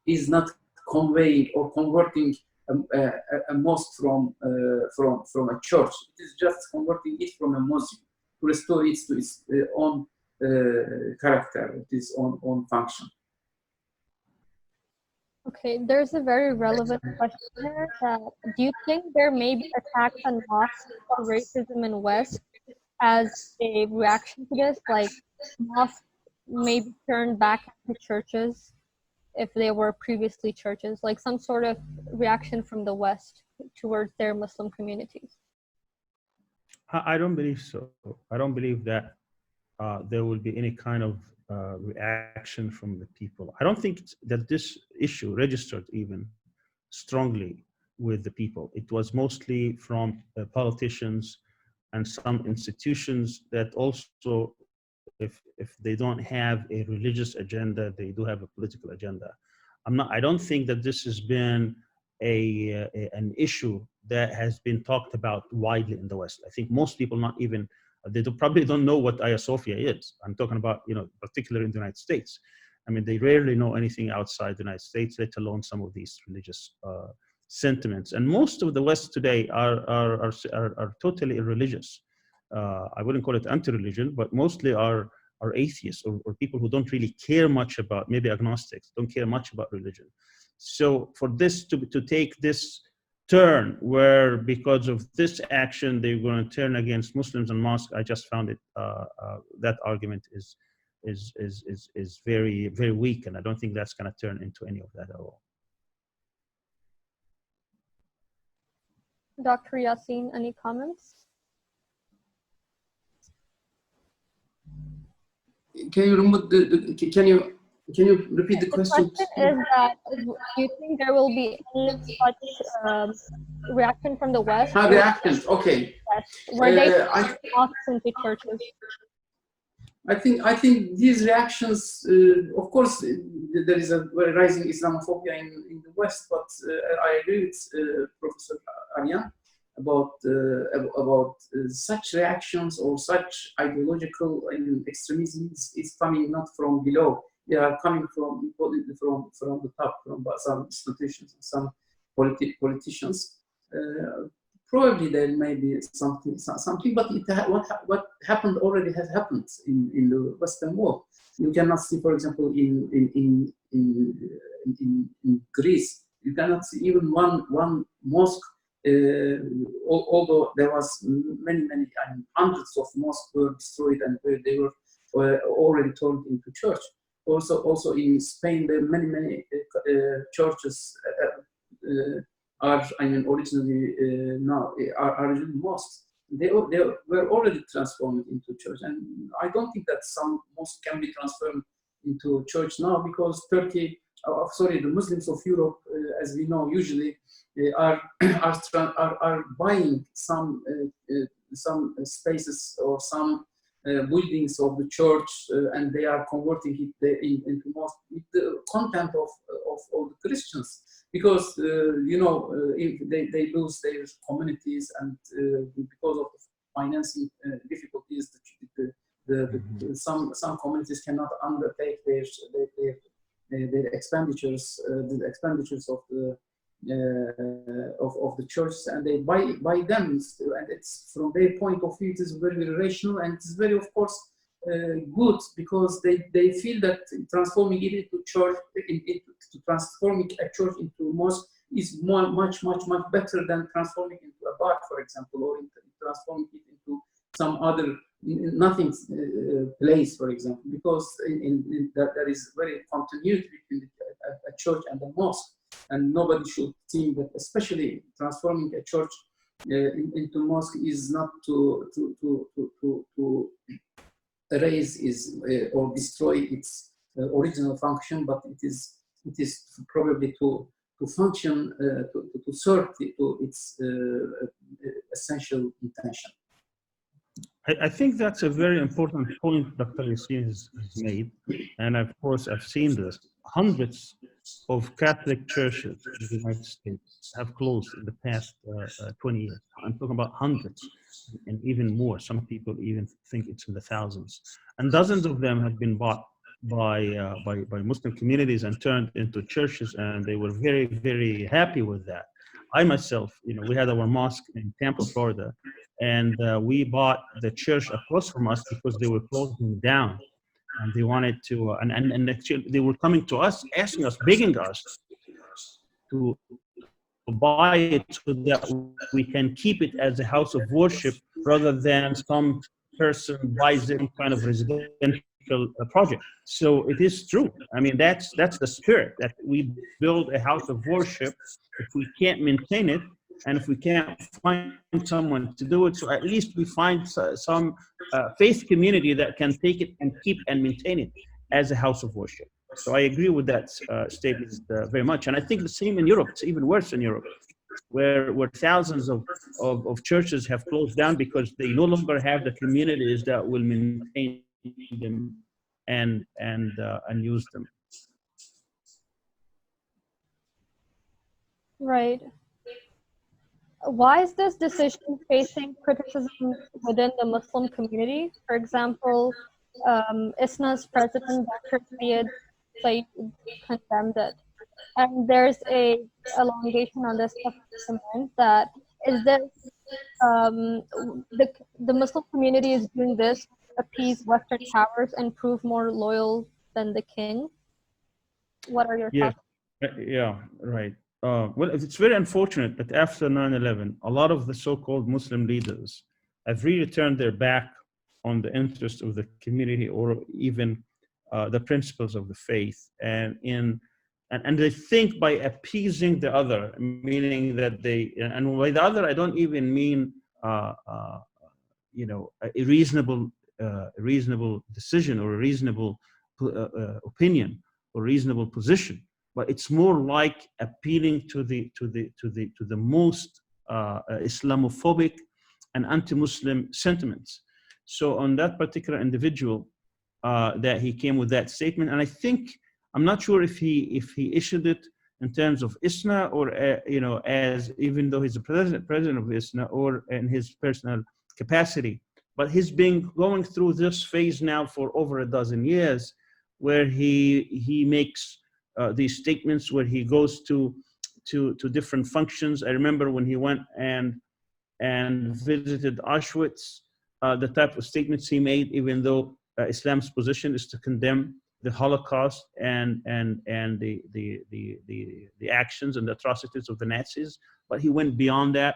is not conveying or converting a mosque from a church. It is just converting it from a mosque to restore it to its own character, its own function. Okay, there's a very relevant question here. Do you think there may be attacks on mosques or racism in West as a reaction to this? Like mosques may be turned back into churches if they were previously churches, like some sort of reaction from the West towards their Muslim communities? I don't believe so. I don't believe that there will be any kind of reaction from the people. I don't think that this issue registered even strongly with the people. It was mostly from politicians and some institutions that also, if they don't have a religious agenda, they do have a political agenda. I don't think that this has been an issue that has been talked about widely in the West. I think most people probably don't know what Hagia Sophia is. I'm talking about, particularly in the United States. I mean, they rarely know anything outside the United States, let alone some of these religious sentiments. And most of the West today are totally irreligious. I wouldn't call it anti-religion, but mostly are atheists or people who don't really care much about, maybe agnostics, don't care much about religion. So for this to take this turn where because of this action they're going to turn against Muslims and mosques, I just found it that argument is very, very weak, and I don't think that's going to turn into any of that at all. Dr. Yasin, any comments? can you remove can you repeat the The question? question is that do you think there will be any such reaction from the West, Ah, where, reactions. Okay. yes, where they I turn mosques into churches? I think these reactions, of course, there is a rising Islamophobia in the West, but I agree with Professor Aryan about such reactions or such ideological extremism is coming not from below. They are coming from the top, from some institutions, some politicians. Probably there may be something, but what happened already has happened in the Western world. You cannot see, for example, in Greece, you cannot see even one mosque. Although there was many hundreds of mosques were destroyed and they were already turned into church. Also in Spain, there are many churches. Are originally are originally mosques. They were already transformed into church, and I don't think that some mosques can be transformed into church now because Turkey, the Muslims of Europe, as we know, usually are buying some spaces or some buildings of the church, and they are converting it into mosque with the content of the Christians. Because if they lose their communities and because of the financing difficulties, some communities cannot undertake their expenditures, the expenditures of the churches, and they buy them, and it's from their point of view, it is very rational, and it's very, of course, good, because they feel that transforming it into church, transforming a church into a mosque is much better than transforming it into a bar, for example, or transforming it into some other nothing place, for example, because that there is very continuity between a church and a mosque, and nobody should think that, especially transforming a church into mosque, is not to erase or destroy its original function, but it is probably to function to serve to its essential intention. I think that's a very important point Dr. Yasin has made, and of course I've seen this. Hundreds of Catholic churches in the United States have closed in the past 20 years. I'm talking about hundreds and even more. Some people even think it's in the thousands. And dozens of them have been bought by Muslim communities and turned into churches, and they were very happy with that. I myself, we had our mosque in Tampa, Florida, and we bought the church across from us because they were closing down, and they wanted to, and actually they were coming to us, asking us, begging us to buy it so that we can keep it as a house of worship rather than some person buys it in kind of residential project. So it is true. I mean, that's the spirit, that we build a house of worship. If we can't maintain it, and if we can't find someone to do it, so at least we find some faith community that can take it and keep and maintain it as a house of worship. So I agree with that statement very much. And I think the same in Europe. It's even worse in Europe, where thousands of churches have closed down because they no longer have the communities that will maintain them and use them. Right. Why is this decision facing criticism within the Muslim community? For example, ISNA's president, Dr. Said condemned it. And there's a elongation on this comment that is this the Muslim community is doing this to appease Western powers and prove more loyal than the king. What are your thoughts? Yeah, right. Well, it's very unfortunate that after 9/11, a lot of the so-called Muslim leaders have really turned their back on the interests of the community, or even the principles of the faith, and they think by appeasing the other, meaning that and by the other I don't even mean a reasonable reasonable decision or a reasonable opinion or reasonable position, but it's more like appealing to the most Islamophobic and anti-Muslim sentiments. So on that particular individual, that he came with that statement, and I think I'm not sure if he issued it in terms of ISNA or as even though he's the president of ISNA or in his personal capacity, but he's been going through this phase now for over a dozen years, where he makes these statements, where he goes to different functions. I remember when he went and visited Auschwitz, the type of statements he made, even though Islam's position is to condemn the Holocaust and the actions and the atrocities of the Nazis, but he went beyond that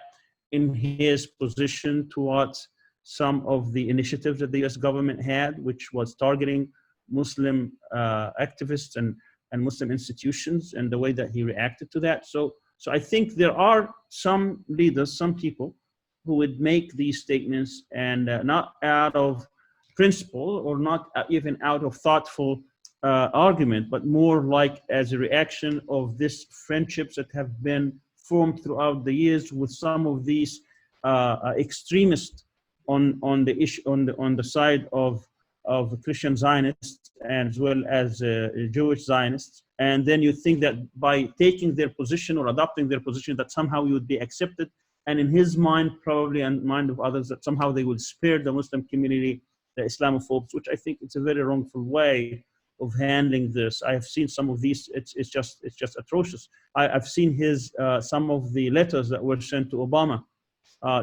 in his position towards some of the initiatives that the U.S. government had, which was targeting Muslim activists and Muslim institutions, and the way that he reacted to that. So I think there are some leaders, some people who would make these statements and not out of principle or not even out of thoughtful argument, but more like as a reaction of these friendships that have been formed throughout the years with some of these extremists on the issue on the side of Christian Zionists as well as Jewish Zionists. And then you think that by taking their position or adopting their position, that somehow you would be accepted. And in his mind, probably, and mind of others, that somehow they will spare the Muslim community, the Islamophobes, which I think it's a very wrongful way of handling this. I have seen some of these. It's just atrocious. I've seen his some of the letters that were sent to Obama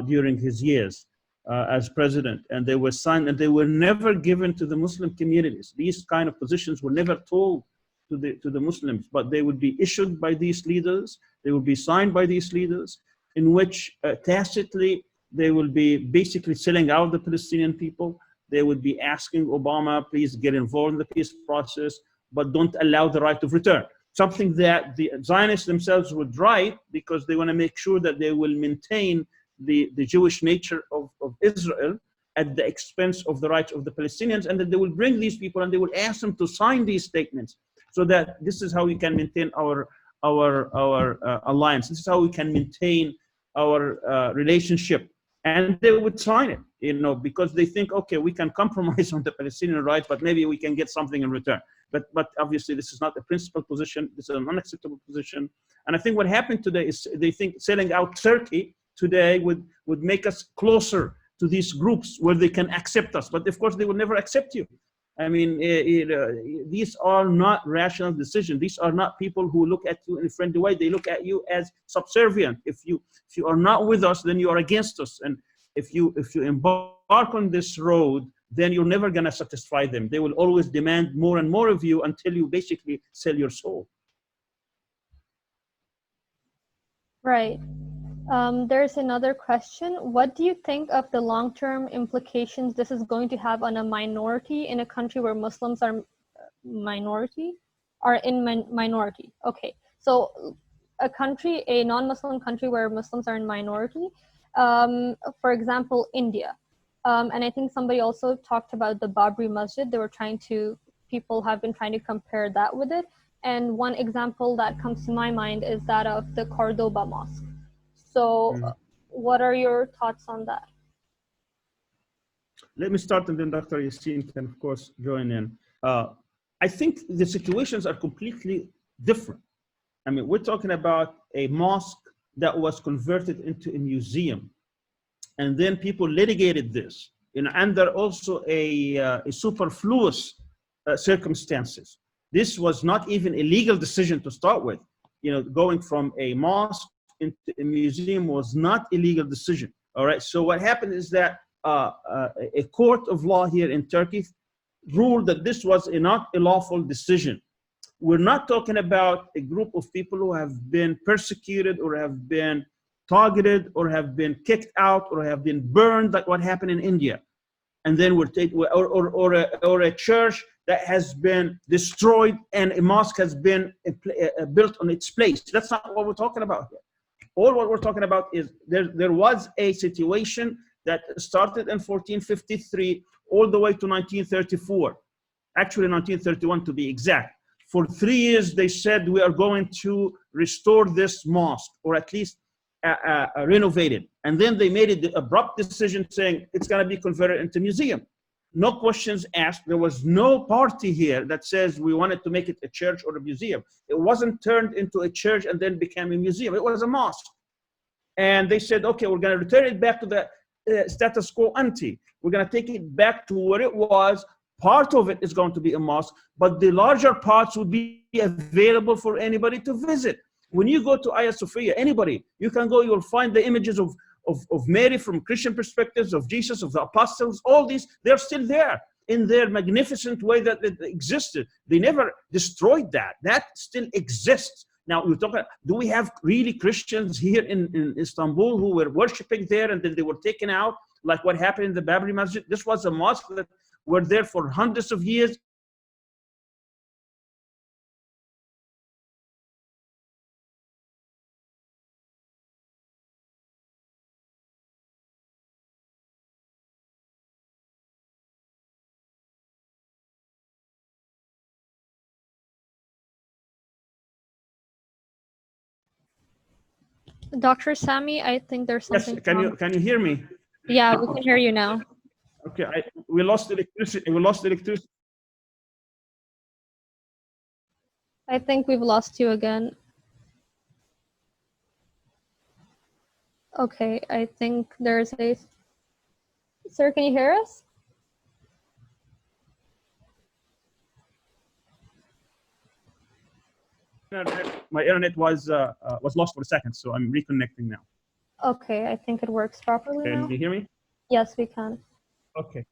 during his years as president, and they were signed, and they were never given to the Muslim communities. These kind of positions were never told to the Muslims, but they would be issued by these leaders. They would be signed by these leaders, in which tacitly they will be basically selling out the Palestinian people. They would be asking Obama, please get involved in the peace process, but don't allow the right of return. Something that the Zionists themselves would write, because they want to make sure that they will maintain the Jewish nature of Israel at the expense of the rights of the Palestinians, and that they will bring these people and they will ask them to sign these statements, so that this is how we can maintain our alliance. This is how we can maintain our relationship. And they would sign it, because they think, okay, we can compromise on the Palestinian rights, but maybe we can get something in return. But obviously, this is not a principled position. This is an unacceptable position. And I think what happened today is they think selling out Turkey today would make us closer to these groups where they can accept us. But of course, they will never accept you. I mean, these are not rational decisions. These are not people who look at you in a friendly way. They look at you as subservient. If you are not with us, then you are against us. And if you embark on this road, then you're never going to satisfy them. They will always demand more and more of you until you basically sell your soul. Right. There's another question. What do you think of the long-term implications this is going to have on a minority in a country where Muslims are minority? Okay, so a non-Muslim country where Muslims are in minority, for example, India. And I think somebody also talked about the Babri Masjid. People have been trying to compare that with it. And one example that comes to my mind is that of the Cordoba Mosque. So what are your thoughts on that? Let me start, and then Dr. Yasin can, of course, join in. I think the situations are completely different. I mean, we're talking about a mosque that was converted into a museum, and then people litigated this, under also a superfluous circumstances. This was not even a legal decision to start with. Going from a mosque into a museum was not a legal decision. All right. So what happened is that a court of law here in Turkey ruled that this was not a lawful decision. We're not talking about a group of people who have been persecuted or have been targeted or have been kicked out or have been burned, like what happened in India. And then or a church that has been destroyed and a mosque has been built on its place. That's not what we're talking about here. All what we're talking about is there was a situation that started in 1453 all the way to 1934. Actually 1931 to be exact. For 3 years, they said we are going to restore this mosque, or at least renovate it. And then they made an abrupt decision saying it's going to be converted into museum. No questions asked. There was no party here that says we wanted to make it a church or a museum. It wasn't turned into a church and then became a museum. It was a mosque. And they said, okay, we're going to return it back to the status quo ante. We're going to take it back to what it was. Part of it is going to be a mosque, but the larger parts would be available for anybody to visit. When you go to Hagia Sophia, anybody, you can go, you'll find the images of Mary from Christian perspectives, of Jesus, of the apostles, all these, they're still there in their magnificent way that it existed. They never destroyed that. That still exists. Now, we're talking, do we have really Christians here in Istanbul who were worshiping there and then they were taken out, like what happened in the Babri Masjid? This was a mosque that were there for hundreds of years. Dr. Sami, I think there's something. Yes, can you hear me? Yeah, we can hear you now. Okay, we lost electricity. We lost electricity. I think we've lost you again. Okay, I think there's a... Sir, can you hear us? My internet was lost for a second, so I'm reconnecting now. Okay, I think it works properly now. Can you hear me? Yes, we can. Okay.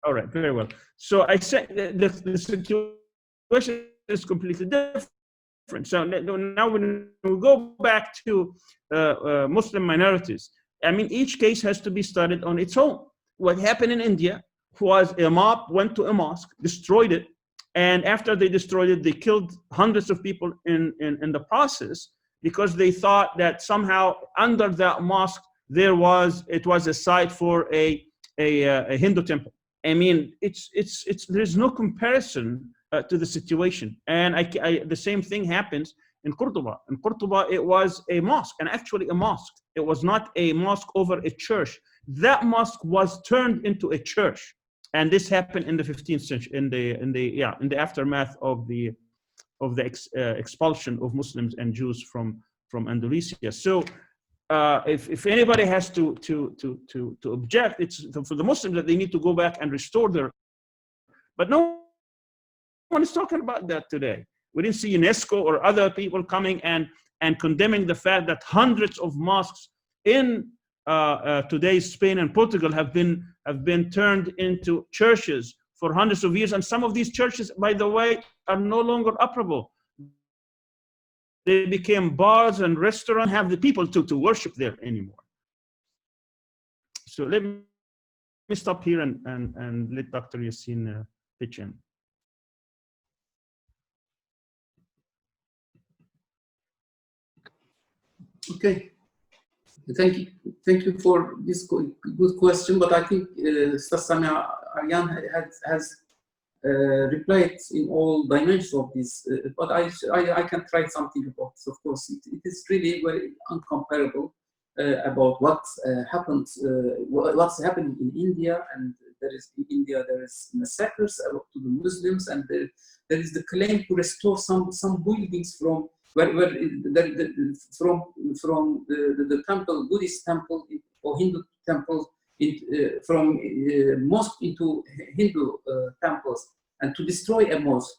All right, very well. So I said the situation is completely different. So now when we go back to Muslim minorities, I mean, each case has to be studied on its own. What happened in India was a mob went to a mosque, destroyed it, and after they destroyed it, they killed hundreds of people in the process, because they thought that somehow under that mosque it was a site for a Hindu temple. I mean, there's no comparison to the situation. And the same thing happens in Cordoba. In Cordoba, it was a mosque, and actually a mosque. It was not a mosque over a church. That mosque was turned into a church, and this happened in the 15th century, in the aftermath of the expulsion of Muslims and Jews from Andalusia. So if anybody has to object, it's for the Muslims that they need to go back and restore their. But no one is talking about that today. We didn't see UNESCO or other people coming and condemning the fact that hundreds of mosques in today's Spain and Portugal have been turned into churches for hundreds of years, and some of these churches, by the way, are no longer operable. They became bars and restaurants, have the people to worship there anymore. So let me stop here and let Dr. Yasin pitch in. Okay, thank you for this good question. But I think Sami Al-Arian has replied in all dimensions of this. But I can try something about this. Of course, it is really very uncomparable about what happened, what's happening in India. And there is massacres to the Muslims, and there is the claim to restore some buildings from from the temple, Buddhist temple or Hindu temple, from mosque into Hindu temples, and to destroy a mosque.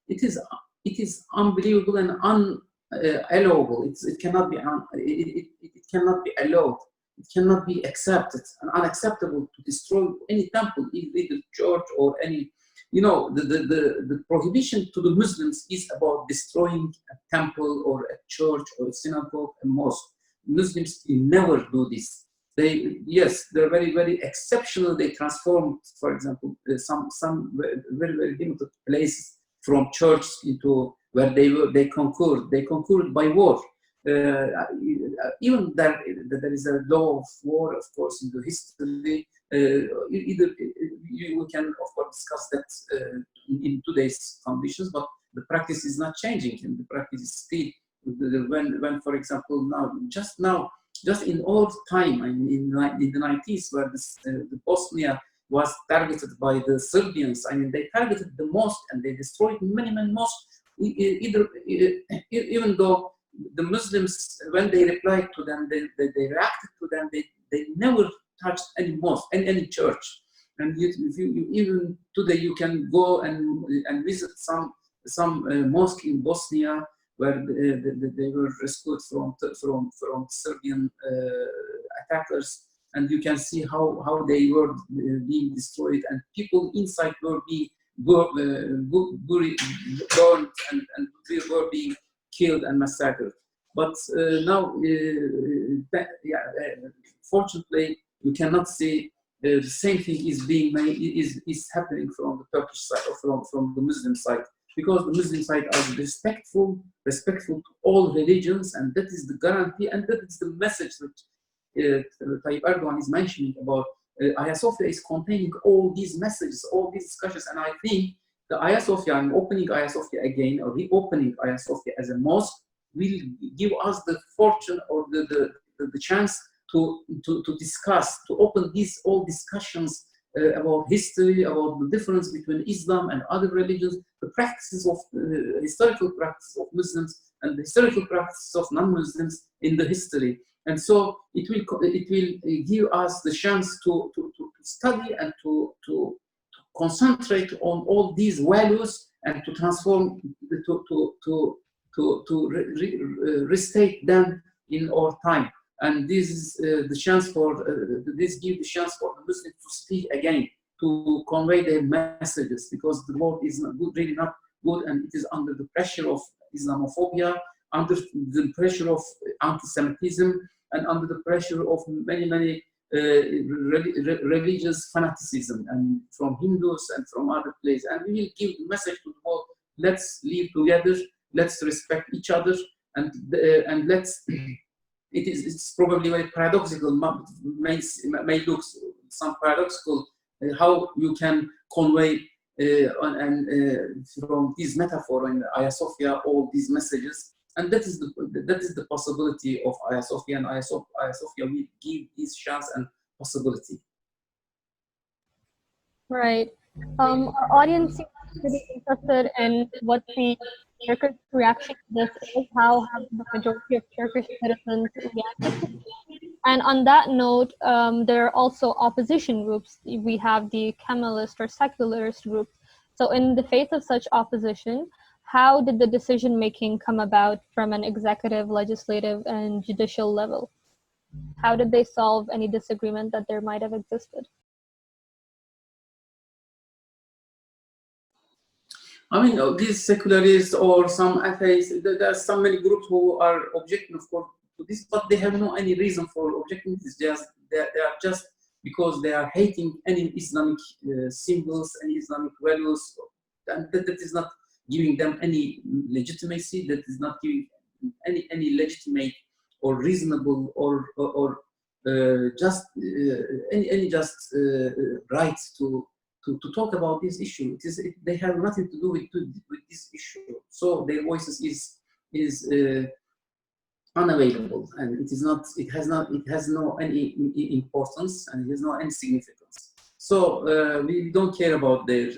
It is unbelievable and unallowable. It cannot be it cannot be allowed. It cannot be accepted and unacceptable to destroy any temple, either church or any. You know, the prohibition to the Muslims is about destroying a temple or a church or a synagogue, a mosque. Muslims never do this. They're very, very exceptional. They transformed, for example, some very, very limited places from church into where they conquered. They conquered by war. even there is a law of war, of course, in the history. Either we can, of course, discuss that in today's conditions, but the practice is not changing, and the practice is still when, for example, just in old time, I mean, in the 90s, where the Bosnia was targeted by the Serbians. I mean, they targeted the mosque and they destroyed many mosques. Even though the Muslims, when they replied to them, they reacted to them. They never touched any mosque, any church. And even today, you can go and visit some mosque in Bosnia where they were rescued from Serbian attackers, and you can see how they were being destroyed, and people inside were being burned and were being killed and massacred. But now, fortunately, you cannot see the same thing is being made, is happening from the Turkish side or from the Muslim side, because the Muslim side are respectful to all religions, and that is the guarantee, and that is the message that Tayyip Erdogan is mentioning about Hagia Sophia is containing all these messages, all these discussions. And I think the Hagia Sophia, I'm opening Hagia Sophia again, or reopening Hagia Sophia as a mosque, will give us the fortune or the chance to discuss, to open these all discussions about history, about the difference between Islam and other religions, the practices of historical practice of Muslims and the historical practices of non-Muslims in the history. And so it will give us the chance to study and to concentrate on all these values and to transform, to restate them in our time. And this is the chance for this gives the chance for the Muslims to speak again, to convey their messages, because the world is not good, really not good, and it is under the pressure of Islamophobia, under the pressure of anti-Semitism, and under the pressure of many religious fanaticism, and from Hindus and from other places. And we will give the message to the world: let's live together, let's respect each other, and let's. It's probably very paradoxical, may look some paradoxical how you can convey from this metaphor in Hagia Sophia all these messages, and that is the possibility of Hagia Sophia, and Hagia Sophia will give this chance and possibility. Right. Our audience seems pretty interested in what the Turkish reaction to this is. How have the majority of Turkish citizens reacted to this? And on that note, there are also opposition groups. We have the Kemalist or secularist groups. So in the face of such opposition, how did the decision-making come about from an executive, legislative, and judicial level? How did they solve any disagreement that there might have existed? I mean, these secularists or some atheists, there are so many groups who are objecting, of course, to this, but they have no any reason for objecting. It's just they are just because they are hating any Islamic symbols, any Islamic values, and that is not giving them any legitimacy. That is not giving any legitimate or reasonable or just any just right to talk about this issue. They have nothing to do with this issue. So their voices is unavailable, and it has no any importance, and it has no any significance. So we don't care about their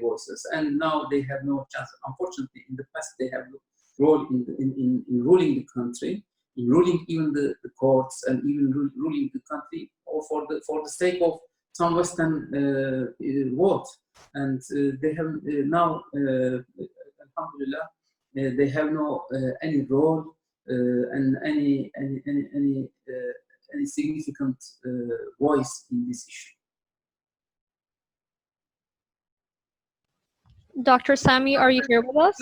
voices, and now they have no chance. Unfortunately, in the past they have role in ruling the country, in ruling even the courts, and even ruling the country, or for the sake of some Western world, and they have now, alhamdulillah, they have no any role and any significant voice in this issue. Dr. Sami, are you here with us?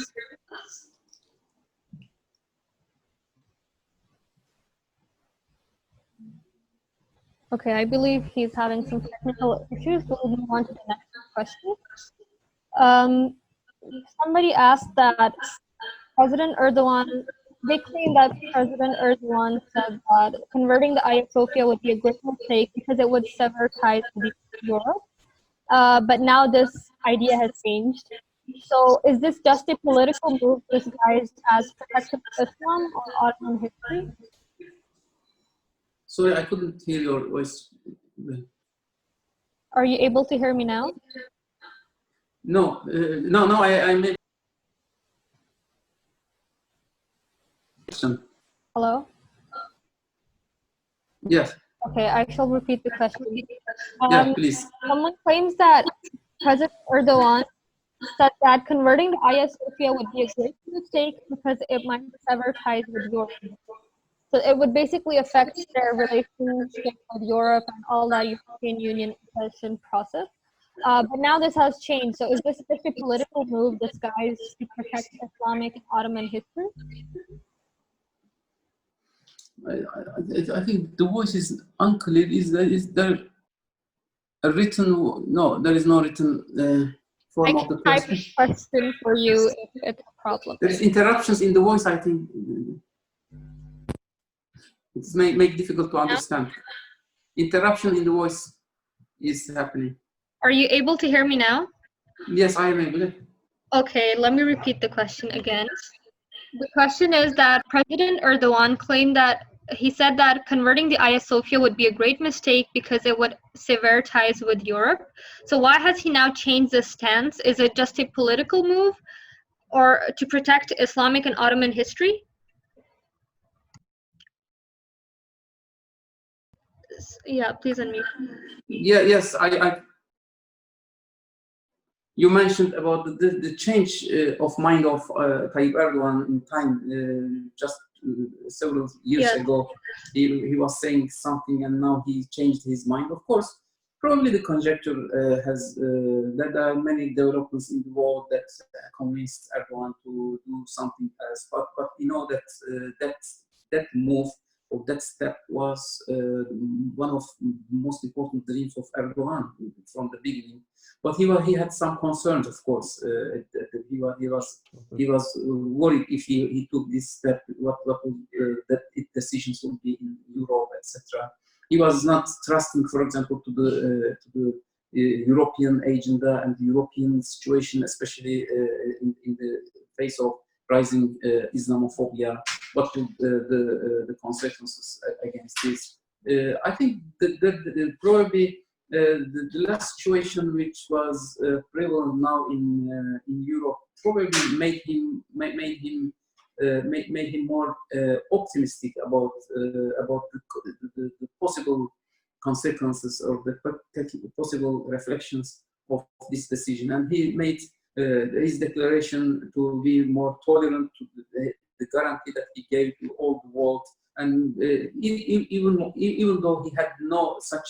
Okay, I believe he's having some technical issues. We'll move on to the next question. Somebody asked that President Erdogan they claim that President Erdogan said that converting the Hagia Sophia would be a great mistake because it would sever ties with Europe. But now this idea has changed. So is this just a political move disguised as protection of Islam or Ottoman history? Sorry, I couldn't hear your voice. Are you able to hear me now? No, no, I made a question. Hello? Yes, Okay, I shall repeat the question. yeah, please. Someone claims that President Erdogan said that converting the Hagia Sophia would be a great mistake because it might sever ties with Europe. So it would basically affect their relationship with Europe and all that European Union accession process. But now this has changed. So is this just a political move disguised to protect Islamic and Ottoman history? I think the voice is unclear. Is there a written? No, there is no written form of the type question. question for you if it's a problem. There is interruptions in the voice. I think it's make difficult to understand. Interruption in the voice is happening. Are you able to hear me now? Yes, I am able. Okay, let me repeat the question again. The question is that President Erdogan claimed that he said that converting the Hagia Sophia would be a great mistake because it would sever ties with Europe. So why has he now changed this stance? Is it just a political move or to protect Islamic and Ottoman history? Yeah, please unmute. Yeah, yes, you mentioned about the change of mind of Tayyip Erdogan in time, just several years ago. He was saying something and now he changed his mind. Of course, probably the conjecture has that there are many developments in the world that convinced Erdogan to do something else. But we know that that move or that step was one of the most important dreams of Erdogan from the beginning. But he had some concerns, of course. He was worried if he took this step, what that decisions would be in Europe, etc. He was not trusting, for example, to the European agenda and the European situation, especially in the face of rising Islamophobia. What would the consequences against this? I think that probably the last situation which was prevalent now in Europe probably made him more optimistic about the possible consequences or the possible reflections of this decision, and he made his declaration to be more tolerant to the guarantee that he gave to all the world, and even though he had no such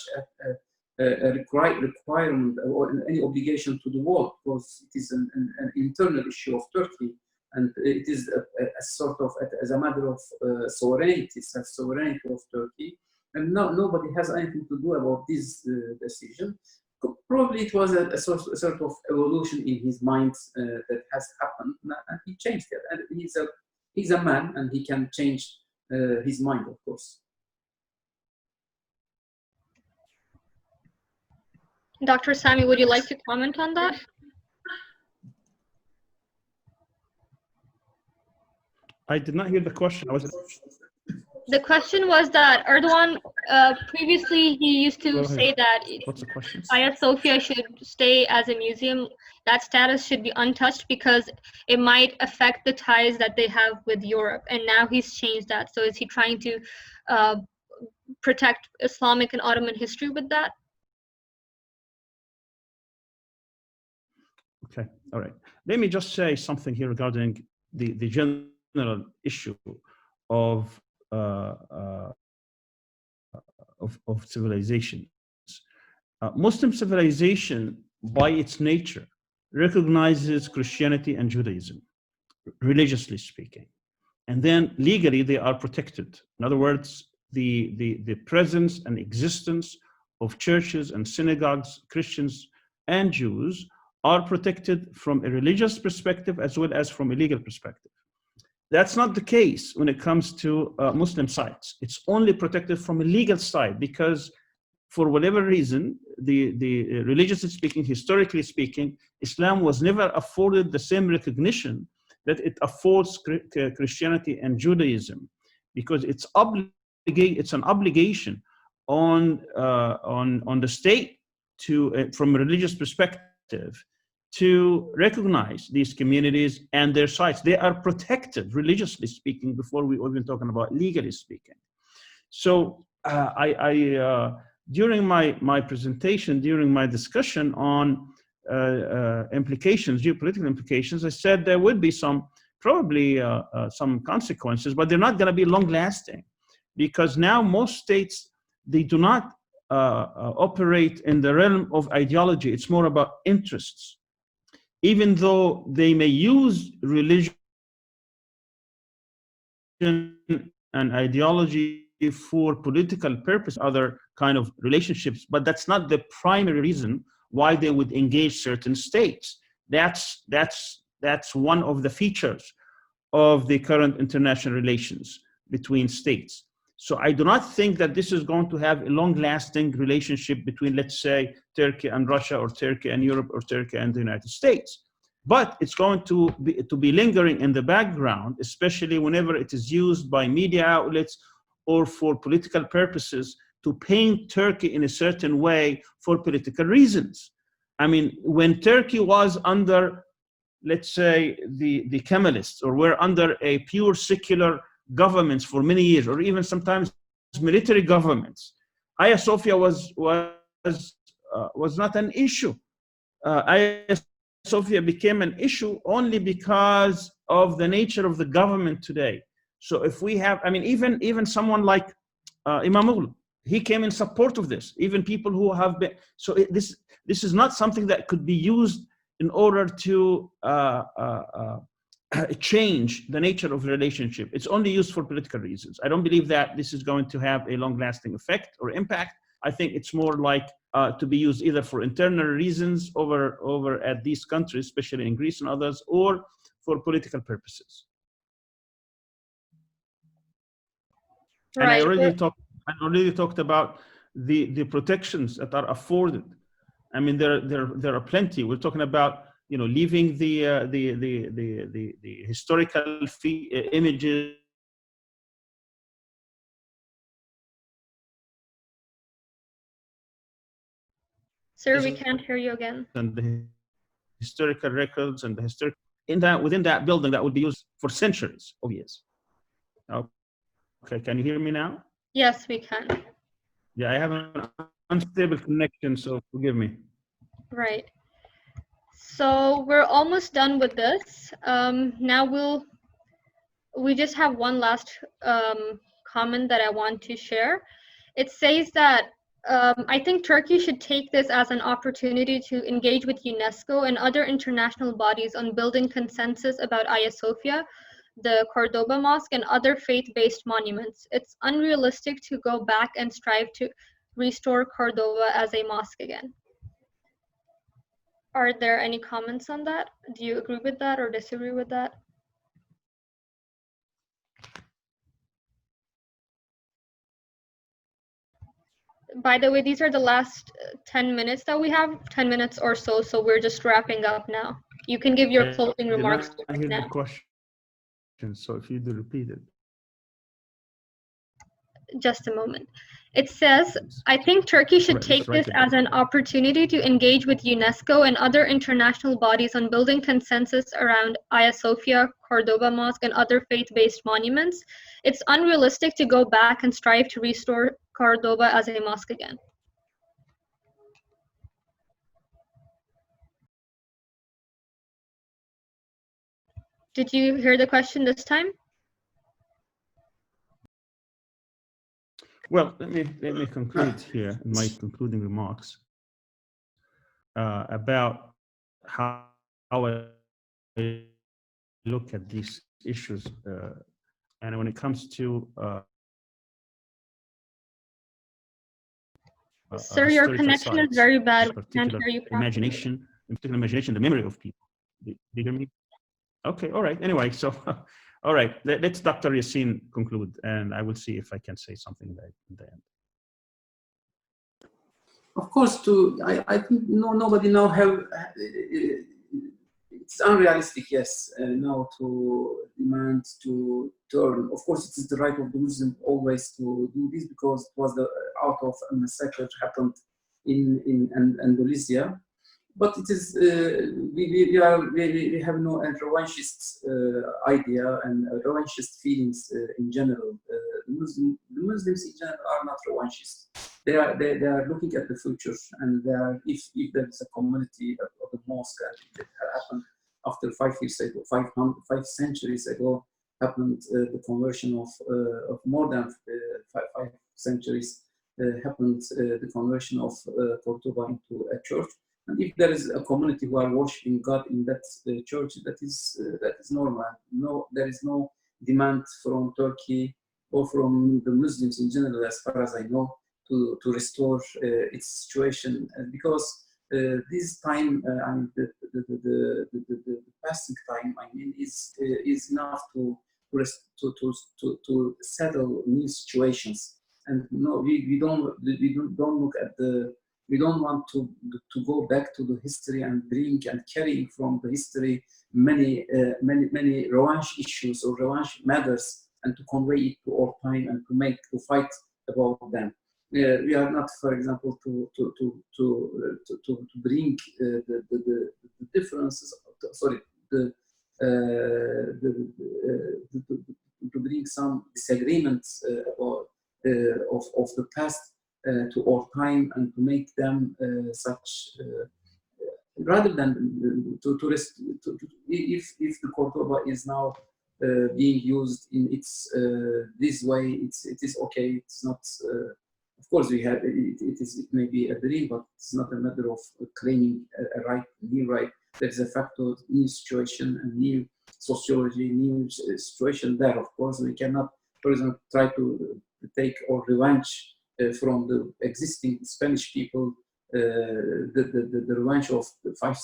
a requirement or any obligation to the world, because it is an internal issue of Turkey, and it is a sort of as a matter of sovereignty, self-sovereignty of Turkey, and nobody has anything to do about this decision. Probably it was a sort of evolution in his mind that has happened, and he changed it. And he's a man, and he can change his mind, of course. Dr. Sami, would you like to comment on that? I did not hear the question. The question was that Erdogan, previously he used to say that what's the question? Hagia Sophia should stay as a museum. That status should be untouched because it might affect the ties that they have with Europe. And now he's changed that. So is he trying to protect Islamic and Ottoman history with that? Okay, all right. Let me just say something here regarding the general issue of civilization. Muslim civilization, by its nature, recognizes Christianity and Judaism, religiously speaking, and then legally they are protected. In other words, the presence and existence of churches and synagogues, Christians and Jews, are protected from a religious perspective as well as from a legal perspective. That's not the case when it comes to Muslim sites. It's only protected from a legal side because, for whatever reason, the religiously speaking, historically speaking, Islam was never afforded the same recognition that it affords Christianity and Judaism, because it's an obligation on the state to, from a religious perspective, to recognize these communities and their sites. They are protected, religiously speaking, before we even talking about legally speaking. So during my presentation, during my discussion on implications, geopolitical implications, I said there would be probably some consequences, but they're not going to be long lasting, because now most states, they do not operate in the realm of ideology. It's more about interests. Even though they may use religion and ideology for political purpose, other kind of relationships, but that's not the primary reason why they would engage certain states. That's one of the features of the current international relations between states. So I do not think that this is going to have a long-lasting relationship between, let's say, Turkey and Russia, or Turkey and Europe, or Turkey and the United States. But it's going to be lingering in the background, especially whenever it is used by media outlets or for political purposes to paint Turkey in a certain way for political reasons. I mean, when Turkey was under, let's say, the Kemalists, or were under a pure secular governments for many years, or even sometimes military governments, Hagia Sophia was not an issue. Hagia Sophia became an issue only because of the nature of the government today. So if we have, I mean, even someone like Imam Mughal, he came in support of this. Even people who have been, so this is not something that could be used in order to change the nature of the relationship. It's only used for political reasons. I don't believe that this is going to have a long-lasting effect or impact. I think it's more like to be used either for internal reasons over at these countries, especially in Greece and others, or for political purposes. Right. And I already talked about the protections that are afforded. I mean, there are plenty. We're talking about, you know, leaving the historical images. Sir, we can't hear you again. And the historical records and the historic within that building that would be used for centuries of years. Okay, can you hear me now? Yes, we can. Yeah, I have an unstable connection, so forgive me. Right. So we're almost done with this. Now we just have one last comment that I want to share. It says that I think Turkey should take this as an opportunity to engage with UNESCO and other international bodies on building consensus about Hagia Sophia, the Cordoba Mosque, and other faith-based monuments. It's unrealistic to go back and strive to restore Cordoba as a mosque again. Are there any comments on that? Do you agree with that or disagree with that? By the way, these are the last 10 minutes that we have, 10 minutes or so, so we're just wrapping up now. You can give your closing remarks I hear now. the question, so if you do repeat it. Just a moment. It says, I think Turkey should take this as an opportunity to engage with UNESCO and other international bodies on building consensus around Hagia Sophia, Cordoba Mosque, and other faith-based monuments. It's unrealistic to go back and strive to restore Cordoba as a mosque again. Did you hear the question this time? Well, let me conclude here in my concluding remarks about how I look at these issues, and when it comes to sir, your connection is very bad. We can't hear you properly. Imagination, in particular imagination, the memory of people. Do you hear me? Okay, all right. Anyway, so All right, let's Dr. Yasin conclude, and I will see if I can say something at the end. Of course, I think nobody now have. It's unrealistic, yes, now to demand to turn. Of course, it is the right of the Muslim always to do this because it was the out of a massacre happened in Andalusia. But it is we have no revanchist idea and revanchist feelings in general. The Muslims in general are not revanchist. They are looking at the future, and they are, if there is a community of the mosque, and it happened after 5 years ago, 5 centuries ago, happened the conversion of more than 5 centuries. Happened the conversion of Cordoba into a church. And if there is a community who are worshiping God in that church, that is normal. No, there is no demand from Turkey or from the Muslims in general, as far as I know, to restore its situation, because this time, I mean, the passing time, I mean, is enough to settle new situations. And no, we don't look at the. We don't want to go back to the history and bring and carry from the history many revenge issues or revenge matters, and to convey it to our time and to fight about them. We are not, for example, to bring the differences. Sorry, to bring some disagreements about of the past to our time and to make them such. Rather than if the Cordoba is now being used in its this way, it is okay. It's not. Of course, we have it may be a dream, but it's not a matter of claiming a right, new right. There is a factor, new situation, and new sociology, new situation there. Of course, we cannot, for example, try to take our revenge from the existing Spanish people, the revenge of 5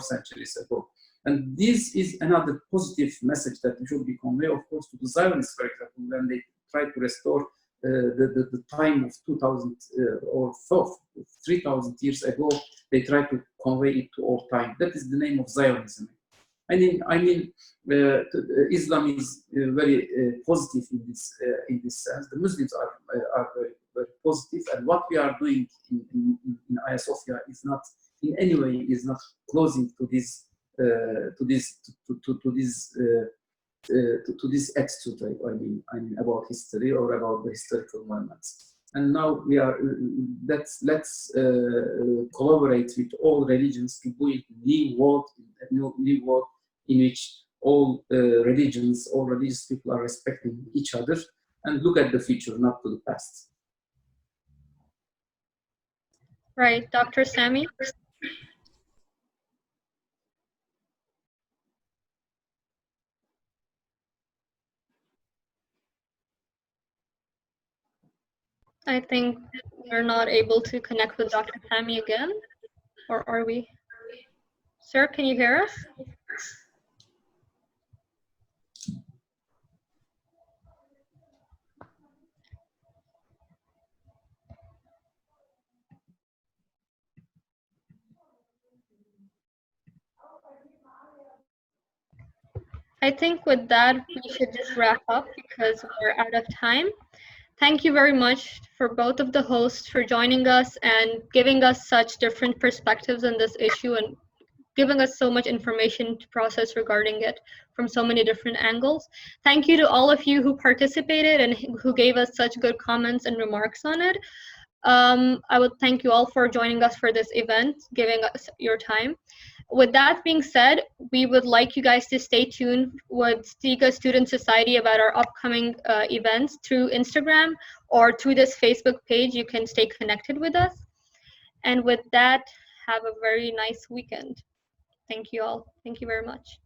centuries ago. And this is another positive message that should be conveyed, of course, to the Zionists, for example, when they try to restore the time of 2000 or 3,000 years ago. They try to convey it to our time. That is the name of Zionism. I mean, Islam is very positive in this sense. The Muslims are very, very positive, and what we are doing in Hagia Sophia is not in any way is not closing to this attitude. I mean about history or about the historical moments. And now we are let's collaborate with all religions to build a new world in which all religions, all religious people are respecting each other and look at the future, not to the past. Right, Dr. Sami? I think we're not able to connect with Dr. Sami again, or are we? Sir, can you hear us? I think with that, we should just wrap up because we're out of time. Thank you very much for both of the hosts for joining us and giving us such different perspectives on this issue and giving us so much information to process regarding it from so many different angles. Thank you to all of you who participated and who gave us such good comments and remarks on it. I would thank you all for joining us for this event, giving us your time. With that being said, we would like you guys to stay tuned with CIGA Student Society about our upcoming events through Instagram or through this Facebook page. You can stay connected with us. And with that, have a very nice weekend. Thank you all. Thank you very much.